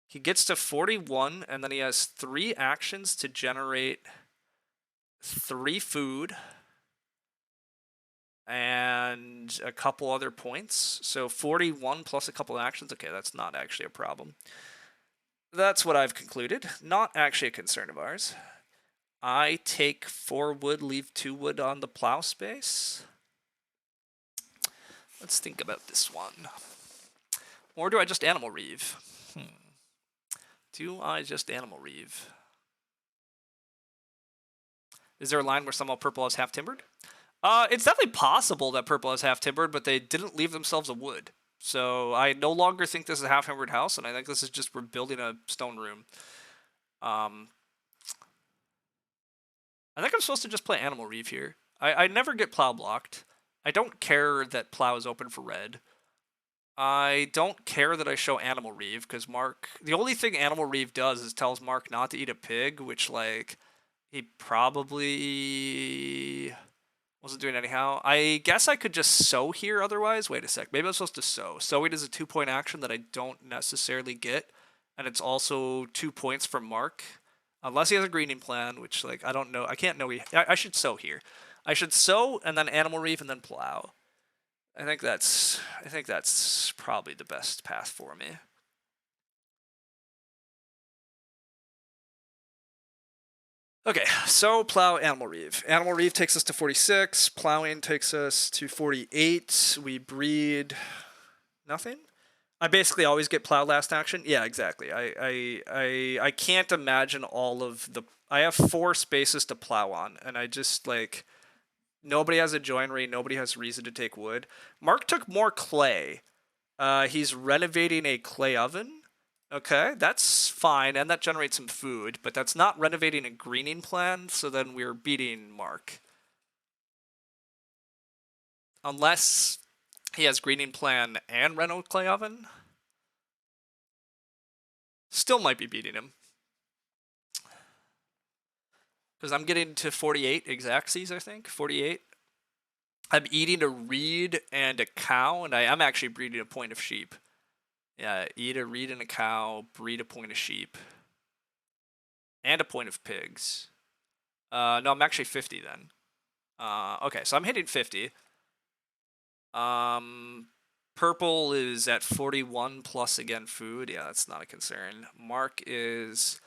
He gets to 41, and then he has 3 actions to generate 3 food and a couple other points. So 41 plus a couple actions. Okay, that's not actually a problem. That's what I've concluded. Not actually a concern of ours. I take 4 wood, leave 2 wood on the plow space. Let's think about this one. Or do I just Animal Reeve? Do I just Animal Reeve? Is there a line where somehow Purple is half timbered? It's definitely possible that Purple is half timbered, but they didn't leave themselves a wood. So I no longer think this is a half timbered house, and I think this is just we're building a stone room. I think I'm supposed to just play Animal Reeve here. I never get plow blocked. I don't care that plow is open for red. I don't care that I show Animal Reeve, because Mark... The only thing Animal Reeve does is tells Mark not to eat a pig, which, like, he probably wasn't doing anyhow. I guess I could just sow here otherwise. Wait a sec. Maybe I'm supposed to sow. Sowing is a 2-point action that I don't necessarily get, and it's also 2 points from Mark. Unless he has a greening plan, which, like, I don't know. I can't know. I should sow here. I should sow, and then Animal Reeve, and then plow. I think that's probably the best path for me. Okay, so plow Animal Reeve. Animal Reeve takes us to 46. Plowing takes us to 48. We breed nothing. I basically always get plow last action. Yeah, exactly. I can't imagine all of the. I have 4 spaces to plow on, and I just like. Nobody has a joinery. Nobody has reason to take wood. Mark took more clay. He's renovating a clay oven. Okay, that's fine, and that generates some food, but that's not renovating a greening plan, so then we're beating Mark. Unless he has greening plan and reno clay oven. Still might be beating him. Because I'm getting to 48 exactsies, I think. 48. I'm eating a reed and a cow, and I am actually breeding a point of sheep. Yeah, eat a reed and a cow, breed a point of sheep. And a point of pigs. No, I'm actually 50 then. Okay, so I'm hitting 50. Purple is at 41 plus again food. Yeah, that's not a concern. Mark is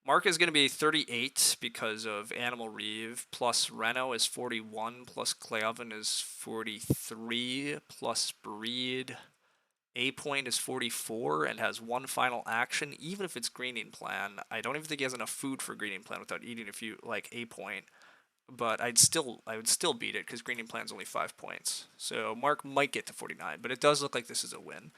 going to be 38 because of Animal Reeve, plus Reno is 41, plus Clay Oven is 43, plus Breed. A point is 44 and has 1 final action, even if it's Greening Plan. I don't even think he has enough food for Greening Plan without eating a few, like A point. But I would still beat it because Greening Plan's only 5 points. So Mark might get to 49, but it does look like this is a win.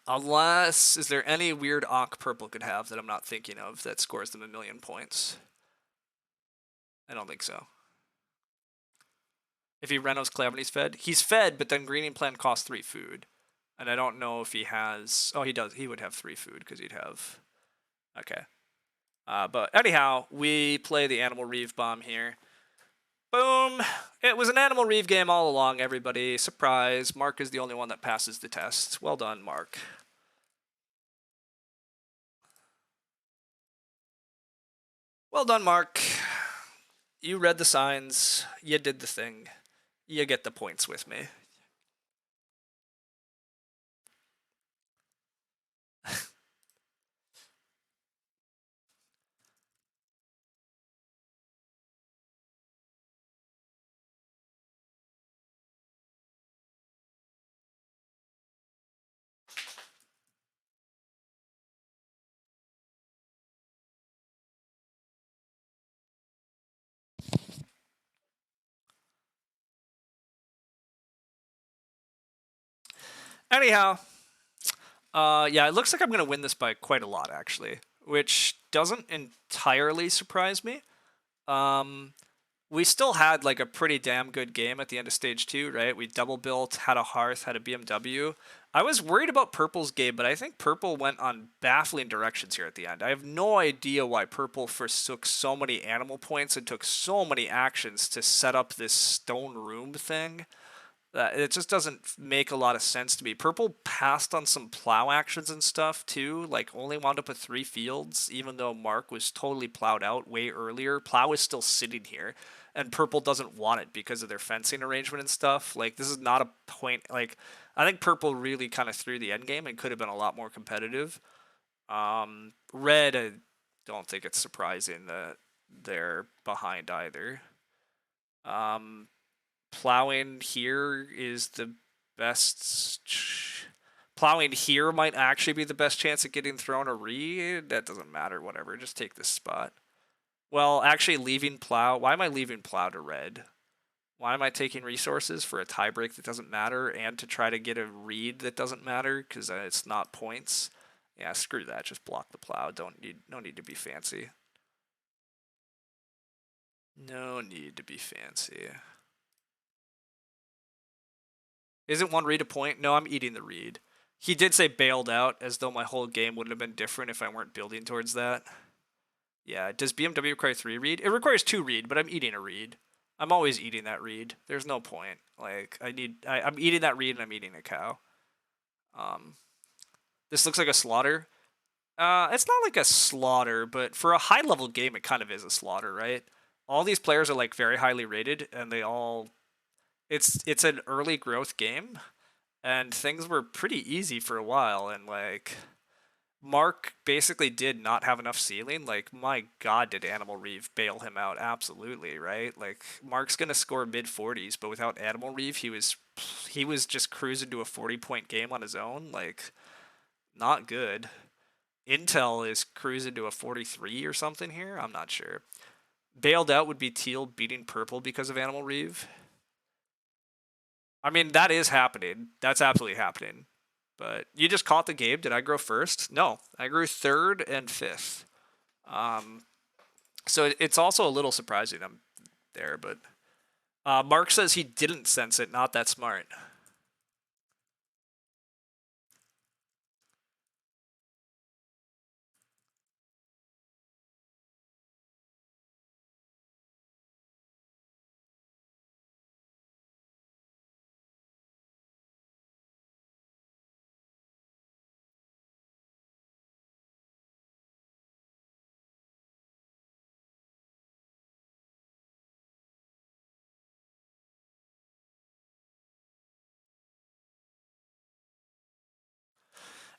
Unless, is there any weird Ankh Purple could have that I'm not thinking of that scores them 1,000,000 points? I don't think so. If he Renos Clam and he's fed, but then Greening Plan costs 3 food. And I don't know if he has... Oh, he does. He would have 3 food because he'd have... Okay. But anyhow, we play the Animal Reeve bomb here. Boom! It was an Animal Reeve game all along, everybody. Surprise. Mark is the only one that passes the test. Well done, Mark. Well done, Mark. You read the signs. You did the thing. You get the points with me. Anyhow, yeah, it looks like I'm going to win this by quite a lot, actually, which doesn't entirely surprise me. Um, we still had like a pretty damn good game at the end of stage two, right? We double built, had a hearth, had a BMW. I was worried about Purple's game, but I think Purple went on baffling directions here at the end. I have no idea why Purple forsook so many animal points and took so many actions to set up this stone room thing. It just doesn't make a lot of sense to me. Purple passed on some plow actions and stuff too, like only wound up with 3 fields, even though Mark was totally plowed out way earlier. Plow is still sitting here, and Purple doesn't want it because of their fencing arrangement and stuff. Like, this is not a point. Like, I think Purple really kind of threw the end game and could have been a lot more competitive. Red, I don't think it's surprising that they're behind either. Um, Plowing here is the best. Plowing here might actually be the best chance at getting thrown a read. That doesn't matter. Whatever. Just take this spot. Well, actually, leaving plow. Why am I leaving plow to red? Why am I taking resources for a tiebreak that doesn't matter and to try to get a read that doesn't matter because it's not points? Yeah, screw that. Just block the plow. No need to be fancy. No need to be fancy. Isn't one read a point? No, I'm eating the read. He did say bailed out, as though my whole game would have been different if I weren't building towards that. Yeah, does BMW require 3 read? It requires 2 read, but I'm eating a read. I'm always eating that read. There's no point. Like, I'm eating that read and I'm eating a cow. Um, this looks like a slaughter. It's not like a slaughter, but for a high level game, it kind of is a slaughter, right? All these players are like very highly rated, and they all. It's an early growth game, and things were pretty easy for a while, and like Mark basically did not have enough ceiling. Like, my god, did Animal Reeve bail him out? Absolutely, right? Like, Mark's gonna score mid 40s, but without Animal Reeve, he was just cruising to a 40-point game on his own. Like, not good. Intel is cruising to a 43 or something here. I'm not sure. Bailed out would be Teal beating Purple because of Animal Reeve. I mean, that is happening. That's absolutely happening. But you just caught the game. Did I grow first? No, I grew third and fifth. Um, so it's also a little surprising I'm there. But Mark says he didn't sense it. Not that smart.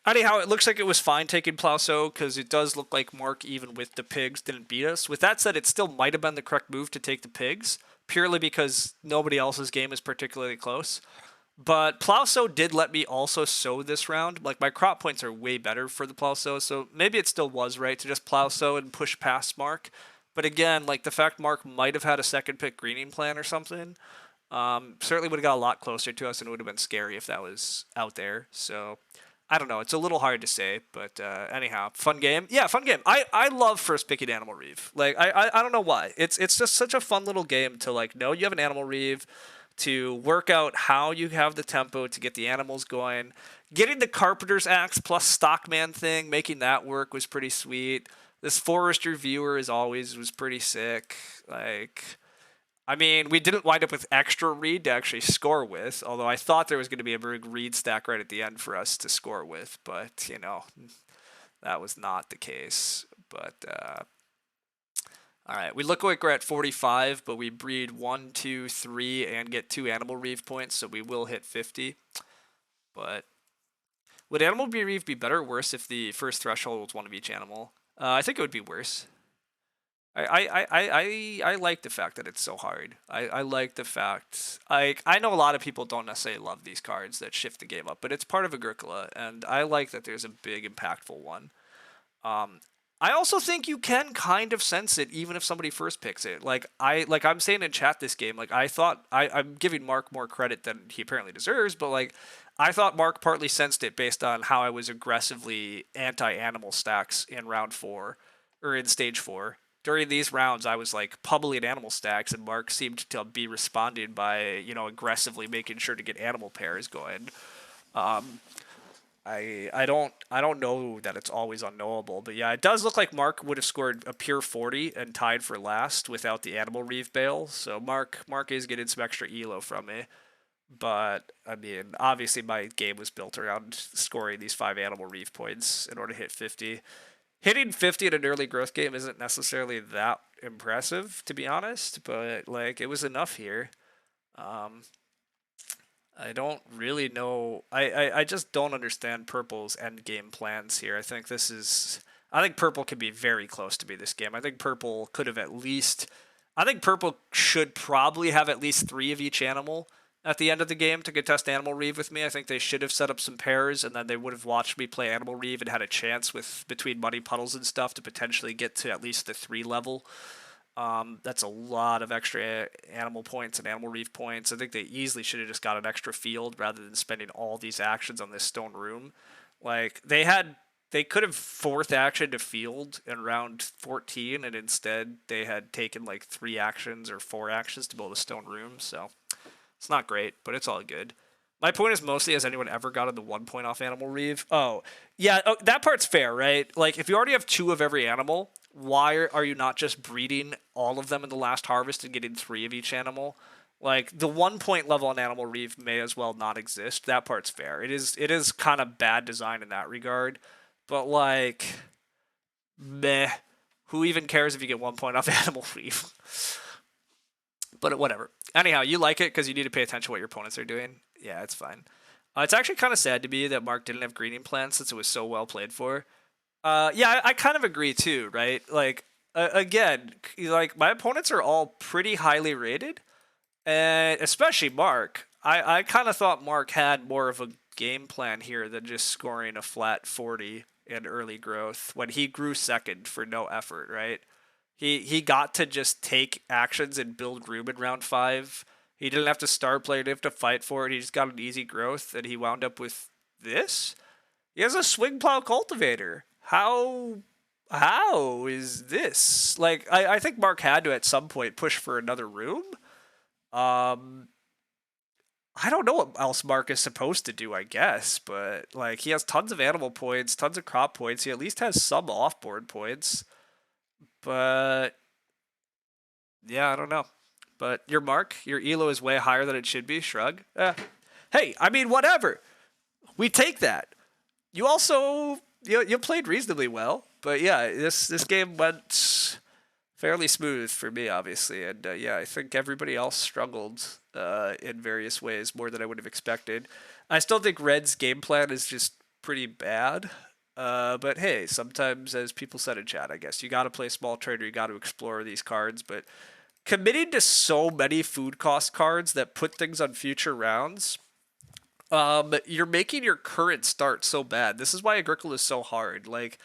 Anyhow, it looks like it was fine taking Plauso because it does look like Mark, even with the pigs, didn't beat us. With that said, it still might have been the correct move to take the pigs, purely because nobody else's game is particularly close. But Plauso did let me also sow this round. Like, my crop points are way better for the Plauso, so maybe it still was right to just Plauso and push past Mark. But again, like, the fact Mark might have had a second pick greening plan or something, certainly would have got a lot closer to us, and it would have been scary if that was out there. So I don't know. It's a little hard to say, but anyhow, fun game. Yeah, fun game. I love first picking Animal Reeve. Like, I don't know why. It's just such a fun little game to like know you have an Animal Reeve, to work out how you have the tempo to get the animals going. Getting the Carpenter's Axe plus Stockman thing, making that work was pretty sweet. This Forester Viewer was pretty sick. Like, I mean, we didn't wind up with extra read to actually score with, although I thought there was going to be a big read stack right at the end for us to score with, but, that was not the case. But, All right, we look like we're at 45, but we breed 1, 2, 3, and get 2 animal reeve points, so we will hit 50. But would animal reeve be better or worse if the first threshold was one of each animal? I think it would be worse. I like the fact that it's so hard. I like the fact I know a lot of people don't necessarily love these cards that shift the game up, but it's part of Agricola, and I like that there's a big impactful one. Um, I also think you can kind of sense it even if somebody first picks it. I'm saying in chat this game, like I thought I'm giving Mark more credit than he apparently deserves, but like I thought Mark partly sensed it based on how I was aggressively anti-animal stacks in round 4 or in stage 4. During these rounds, I was like pummeling animal stacks, and Mark seemed to be responding by aggressively making sure to get animal pairs going. Um, I don't know that it's always unknowable, but yeah, it does look like Mark would have scored a pure 40 and tied for last without the animal reeve bail. So Mark is getting some extra elo from me. But I mean, obviously my game was built around scoring these 5 animal reeve points in order to hit 50. Hitting 50 in an early growth game isn't necessarily that impressive, to be honest, but like it was enough here. Um, I don't really know. I just don't understand Purple's end game plans here. I think this is. I think Purple could be very close to be this game. I think Purple could have at least. I think Purple should probably have at least 3 of each animal at the end of the game to contest Animal Reeve with me. I think they should have set up some pairs, and then they would have watched me play Animal Reeve and had a chance with between Muddy Puddles and stuff to potentially get to at least the 3 level. That's a lot of extra animal points and animal reef points. I think they easily should have just got an extra field rather than spending all these actions on this stone room. Like they could have 4th action to field in round 14, and instead they had taken like 3 actions or 4 actions to build a stone room. So it's not great, but it's all good. My point is mostly, has anyone ever gotten the 1 point off Animal Reeve? Oh, yeah, that part's fair, right? Like, if you already have 2 of every animal, why are you not just breeding all of them in the last harvest and getting 3 of each animal? Like, the 1 point level on Animal Reeve may as well not exist. That part's fair. It is kind of bad design in that regard. But, like, meh. Who even cares if you get 1 point off Animal Reeve? But whatever. Anyhow, you like it because you need to pay attention to what your opponents are doing. Yeah, it's fine. It's actually kind of sad to me that Mark didn't have greening plans since it was so well played for. Yeah, I kind of agree too, right? Like, again, like my opponents are all pretty highly rated, and especially Mark. I kind of thought Mark had more of a game plan here than just scoring a flat 40 in early growth when he grew second for no effort, right? He got to just take actions and build room in round 5. He didn't have to star play, he didn't have to fight for it. He just got an easy growth, and he wound up with this. He has a swing plow cultivator. How is this? Like, I think Mark had to at some point push for another room. Um, I don't know what else Mark is supposed to do, I guess, but like he has tons of animal points, tons of crop points. He at least has some off-board points. But yeah, I don't know. But your Mark, your elo is way higher than it should be. Shrug. Hey, I mean, whatever. We take that. You also you played reasonably well, but yeah, this game went fairly smooth for me, obviously, and yeah, I think everybody else struggled in various ways more than I would have expected. I still think Red's game plan is just pretty bad. But hey, sometimes, as people said in chat, I guess you got to play small trader. You got to explore these cards, but committing to so many food cost cards that put things on future rounds, you're making your current start so bad. This is why Agricola is so hard. Like,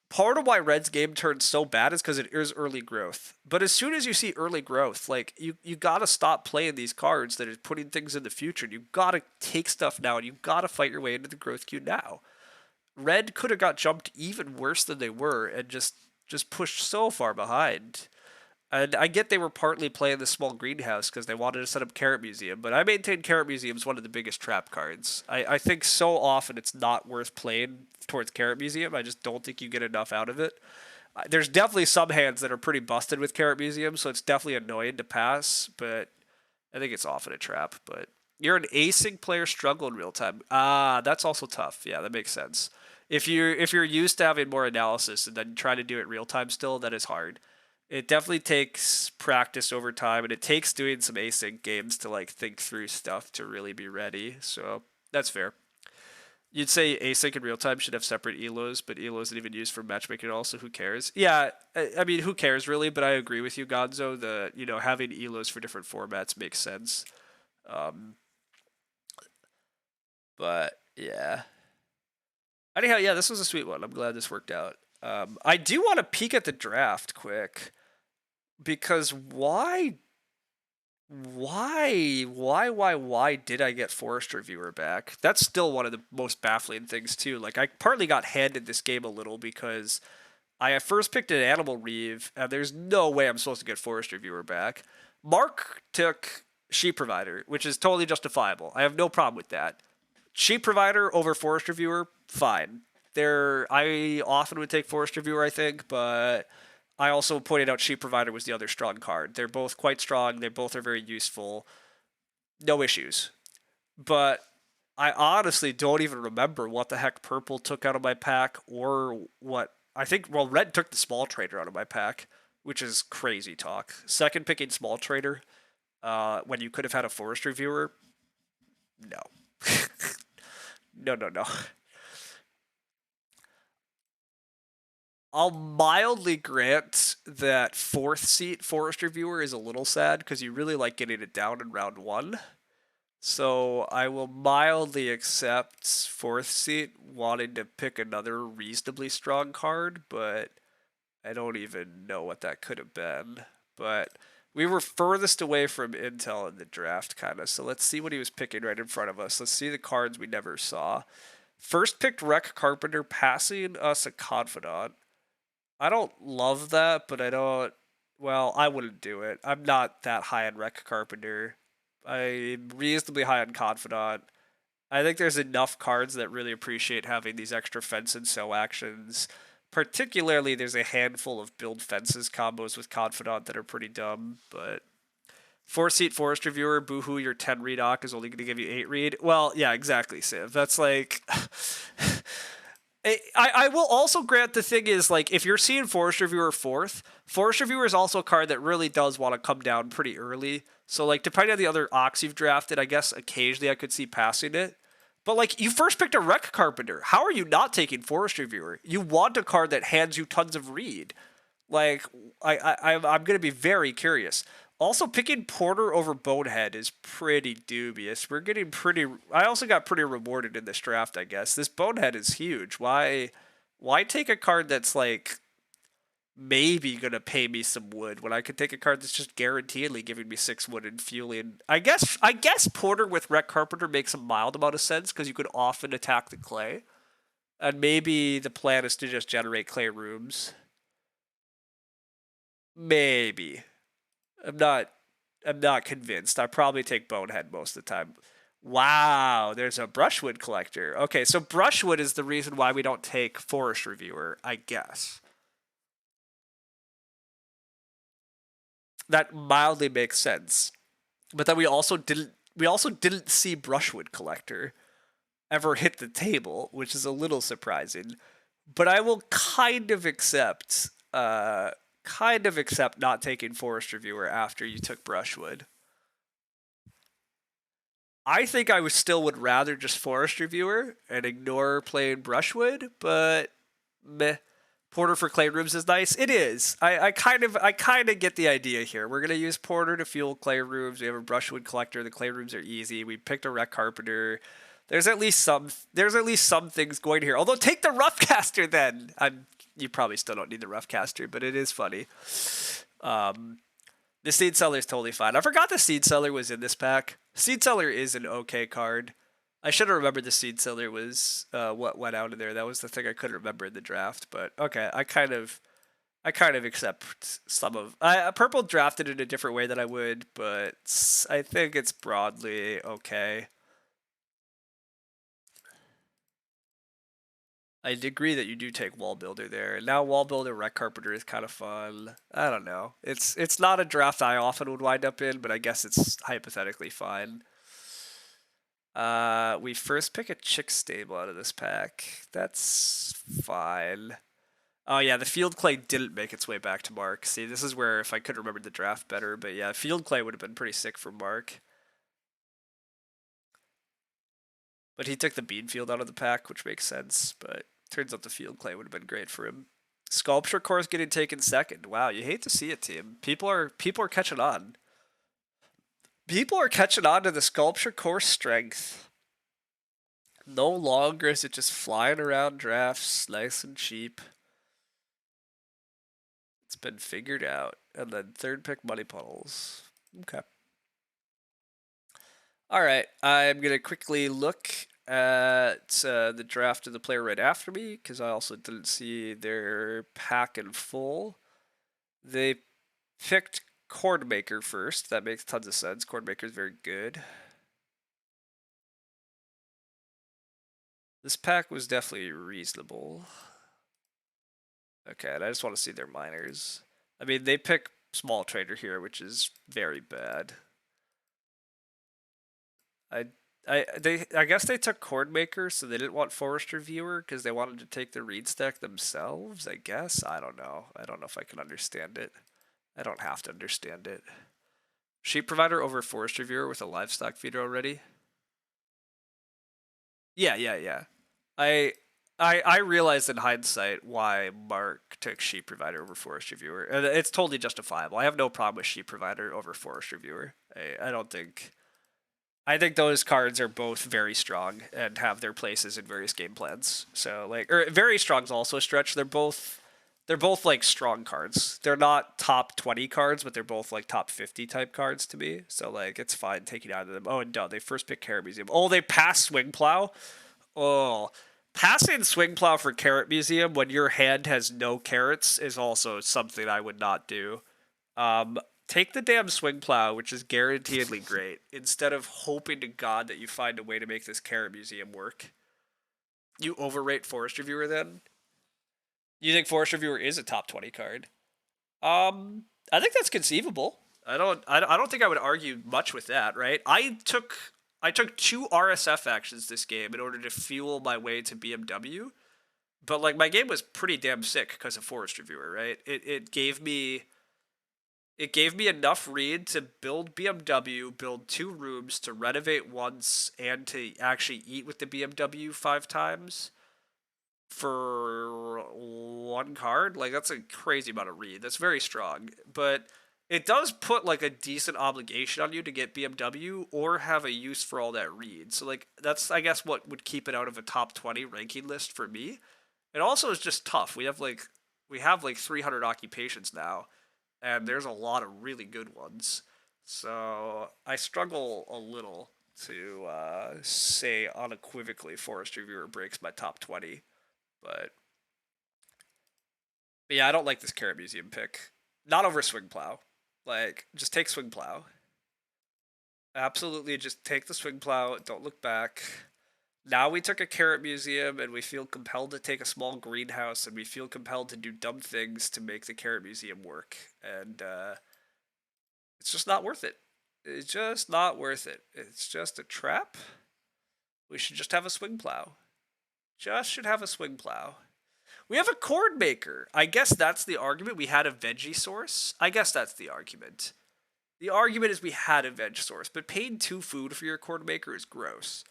part of why Red's game turns so bad is because it is early growth. But as soon as you see early growth, like you gotta stop playing these cards that are putting things in the future. You gotta take stuff now, and you gotta fight your way into the growth queue now. Red could have got jumped even worse than they were, and just pushed so far behind. And I get they were partly playing the small greenhouse because they wanted to set up Carrot Museum, but I maintain Carrot Museum is one of the biggest trap cards. I think so often it's not worth playing towards Carrot Museum. I just don't think you get enough out of it. There's definitely some hands that are pretty busted with Carrot Museum, so it's definitely annoying to pass, but I think it's often a trap. But you're an acing player struggle in real time. That's also tough. Yeah, that makes sense. If you're used to having more analysis and then try to do it real time still, that is hard. It definitely takes practice over time, and it takes doing some async games to like think through stuff to really be ready. So that's fair. You'd say async and real time should have separate elos, but elo isn't even used for matchmaking at all. So who cares? Yeah, I mean, who cares really? But I agree with you, Gonzo. The having elos for different formats makes sense. Um, but yeah. Anyhow, yeah, this was a sweet one. I'm glad this worked out. I do want to peek at the draft quick because why did I get Forest Reviewer back? That's still one of the most baffling things too. Like I partly got handed this game a little because I at first picked an Animal Reeve, and there's no way I'm supposed to get Forest Reviewer back. Mark took Sheep Provider, which is totally justifiable. I have no problem with that. Sheep Provider over Forest Reviewer, fine. I often would take Forest Reviewer, I think, but I also pointed out Sheep Provider was the other strong card. They're both quite strong. They both are very useful. No issues. But I honestly don't even remember what the heck Purple took out of my pack or what. I think, well, Red took the Small Trader out of my pack, which is crazy talk. Second picking Small Trader when you could have had a Forest Reviewer, no. No. I'll mildly grant that fourth seat Forest Reviewer is a little sad because you really like getting it down in round one. So I will mildly accept fourth seat wanting to pick another reasonably strong card, but I don't even know what that could have been. But we were furthest away from Intel in the draft, kind of. So let's see what he was picking right in front of us. Let's see the cards we never saw. First picked Wreck Carpenter, passing us a Confidant. I don't love that, but I don't. Well, I wouldn't do it. I'm not that high on Wreck Carpenter. I'm reasonably high on Confidant. I think there's enough cards that really appreciate having these extra fence and so actions. Particularly, there's a handful of build fences combos with Confidant that are pretty dumb, but 4-seat Forest Reviewer, boohoo, your 10 read Ock is only going to give you 8 read. Well, yeah, exactly, Civ. That's like. I will also grant the thing is, like, if you're seeing Forest Reviewer fourth, Forest Reviewer is also a card that really does want to come down pretty early. So, like, depending on the other Ox you've drafted, I guess occasionally I could see passing it. But, like, you first picked a Wreck Carpenter. How are you not taking Forest Reviewer? You want a card that hands you tons of read. Like, I'm going to be very curious. Also, picking Porter over Bonehead is pretty dubious. We're getting pretty. I also got pretty rewarded in this draft, I guess. This Bonehead is huge. Why take a card that's like maybe gonna pay me some wood when I could take a card that's just guaranteedly giving me 6 wood and fueling? I guess Porter with Wreck Carpenter makes a mild amount of sense because you could often attack the clay, and maybe the plan is to just generate clay rooms. Maybe. I'm not I'm not convinced. I probably take Bonehead most of the time. Wow, there's a Brushwood collector. Okay, so Brushwood is the reason why we don't take Forest Reviewer, I guess. That mildly makes sense. But then we also didn't see Brushwood collector ever hit the table, which is a little surprising. But I will kind of accept not taking Forest Reviewer after you took Brushwood. I think I would rather just Forest Reviewer and ignore playing Brushwood, but meh. Porter for clay rooms is nice. It is. I kind of get the idea here. We're gonna use Porter to fuel clay rooms. We have a Brushwood collector. The clay rooms are easy. We picked a Wreck Carpenter. There's at least some things going here. Although take the Roughcaster then. You probably still don't need the Roughcaster, but it is funny. Um, the Seed Seller is totally fine. I forgot the Seed Seller was in this pack. Seed Seller is an okay card. I should have remembered the Seed Seller was what went out of there. That was the thing I couldn't remember in the draft. But okay, I kind of accept some of. Purple drafted in a different way than I would, but I think it's broadly okay. I agree that you do take Wall Builder there. Now Wall Builder Wreck Carpenter is kind of fun. I don't know. It's not a draft I often would wind up in, but I guess it's hypothetically fine. We first pick a Chick Stable out of this pack. That's fine. Oh yeah, the field clay didn't make its way back to Mark. See, this is where if I could remember the draft better, but yeah, field clay would have been pretty sick for Mark. But he took the bean field out of the pack, which makes sense. But turns out the field clay would have been great for him. Sculpture course getting taken second. Wow, you hate to see it, team. People are catching on. People are catching on to the sculpture course strength. No longer is it just flying around drafts, nice and cheap. It's been figured out. And then third pick money puddles. Okay. All right, I'm gonna quickly look at the draft of the player right after me because I also didn't see their pack in full. They picked Cordmaker first. That makes tons of sense. Cordmaker is very good. This pack was definitely reasonable. Okay, and I just want to see their minors. I mean, they pick small trader here, which is very bad. I I guess they took Cordmaker, so they didn't want Forester Viewer because they wanted to take the read stack themselves. I guess I don't know. I don't know if I can understand it. I don't have to understand it. Sheep provider over Forester Viewer with a livestock feeder already. Yeah. I I realized in hindsight why Mark took sheep provider over Forester Viewer. And it's totally justifiable. I have no problem with sheep provider over Forester Viewer. I don't think. I think those cards are both very strong and have their places in various game plans. So like, or very strong is also a stretch. They're both like strong cards. They're not top 20 cards, but they're both like top 50 type cards to me. So like, it's fine taking out of them. Oh, and no, they first pick Carrot Museum. Oh, they pass Swing Plow. Oh, passing Swing Plow for Carrot Museum when your hand has no carrots is also something I would not do. Um, Take the damn Swing Plow, which is guaranteedly great, instead of hoping to God that you find a way to make this Carrot Museum work. You overrate Forest Reviewer then? You think Forest Reviewer is a top 20 card? I think that's conceivable. I don't think I would argue much with that, right? I took two RSF actions this game in order to fuel my way to BMW, but like my game was pretty damn sick because of Forest Reviewer, right? It gave me enough read to build BMW, build 2 rooms, to renovate once, and to actually eat with the BMW 5 times for 1 card. Like, that's a crazy amount of read. That's very strong. But it does put like a decent obligation on you to get BMW or have a use for all that read. So like that's, I guess, what would keep it out of a top 20 ranking list for me. It also is just tough. We have like 300 occupations now, and there's a lot of really good ones. So I struggle a little to say unequivocally Forest Reviewer breaks my top 20. But, but yeah, I don't like this Carrot Museum pick. Not over Swing Plow. Like, just take Swing Plow. Absolutely, just take the Swing Plow. Don't look back. Now we took a Carrot Museum and we feel compelled to take a small greenhouse and we feel compelled to do dumb things to make the Carrot Museum work. And it's just not worth it. It's just not worth it. It's just a trap. We should just have a Swing Plow. Just should have a Swing Plow. We have a Cord Maker. I guess that's the argument. We had a veggie source. I guess that's the argument. The argument is we had a veg source, but paying 2 food for your Cord Maker is gross.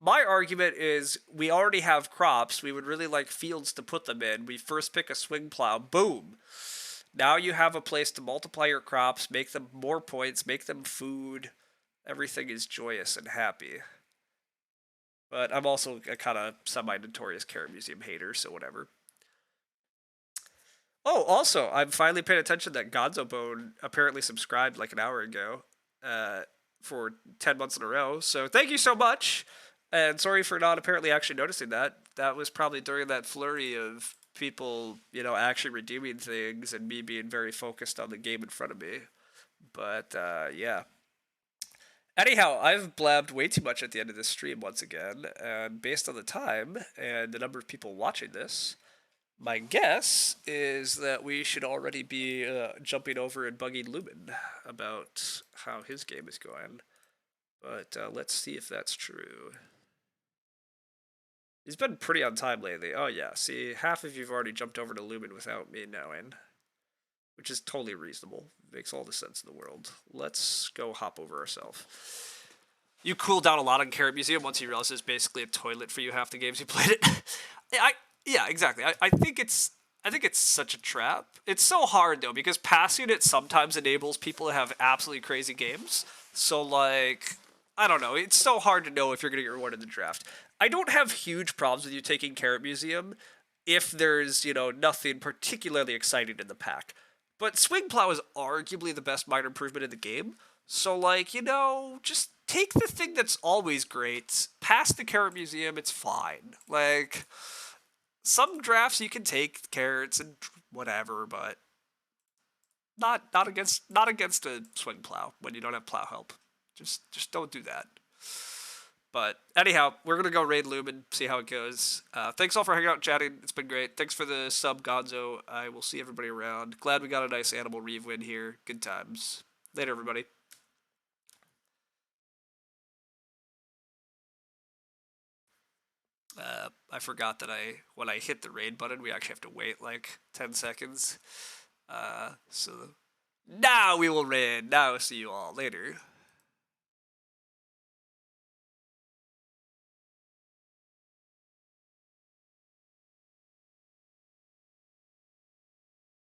My argument is we already have crops. We would really like fields to put them in. We first pick a Swing Plow. Boom. Now you have a place to multiply your crops, make them more points, make them food. Everything is joyous and happy. But I'm also a kind of semi-notorious Carrot Museum hater, so whatever. Oh, also, I'm finally paying attention that Gonzo Bone apparently subscribed like an hour ago uh, for 10 months in a row. So thank you so much. And sorry for not apparently actually noticing that. That was probably during that flurry of people, actually redeeming things and me being very focused on the game in front of me. But yeah. Anyhow, I've blabbed way too much at the end of this stream once again. And based on the time and the number of people watching this, my guess is that we should already be jumping over and bugging Lumen about how his game is going. But let's see if that's true. He's been pretty on time lately. Oh yeah, see, half of you've already jumped over to Lumen without me knowing, which is totally reasonable. Makes all the sense in the world. Let's go hop over ourselves. You cool down a lot on Carrot Museum once you realize it's basically a toilet for you half the games you played it. Yeah, exactly. I think it's such a trap. It's so hard though because passing it sometimes enables people to have absolutely crazy games. So like I don't know. It's so hard to know if you're going to get rewarded in the draft. I don't have huge problems with you taking Carrot Museum if there's, nothing particularly exciting in the pack. But Swing Plow is arguably the best minor improvement in the game. So, like, just take the thing that's always great, pass the Carrot Museum, it's fine. Like, some drafts you can take carrots and whatever, but not against a Swing Plow when you don't have plow help. Just don't do that. But anyhow, we're gonna go raid Lumen, see how it goes. Thanks all for hanging out and chatting. It's been great. Thanks for the sub, Gonzo. I will see everybody around. Glad we got a nice Animal Reeve win here. Good times. Later, everybody. I forgot that when I hit the raid button, we actually have to wait like 10 seconds. So now we will raid. Now see you all later.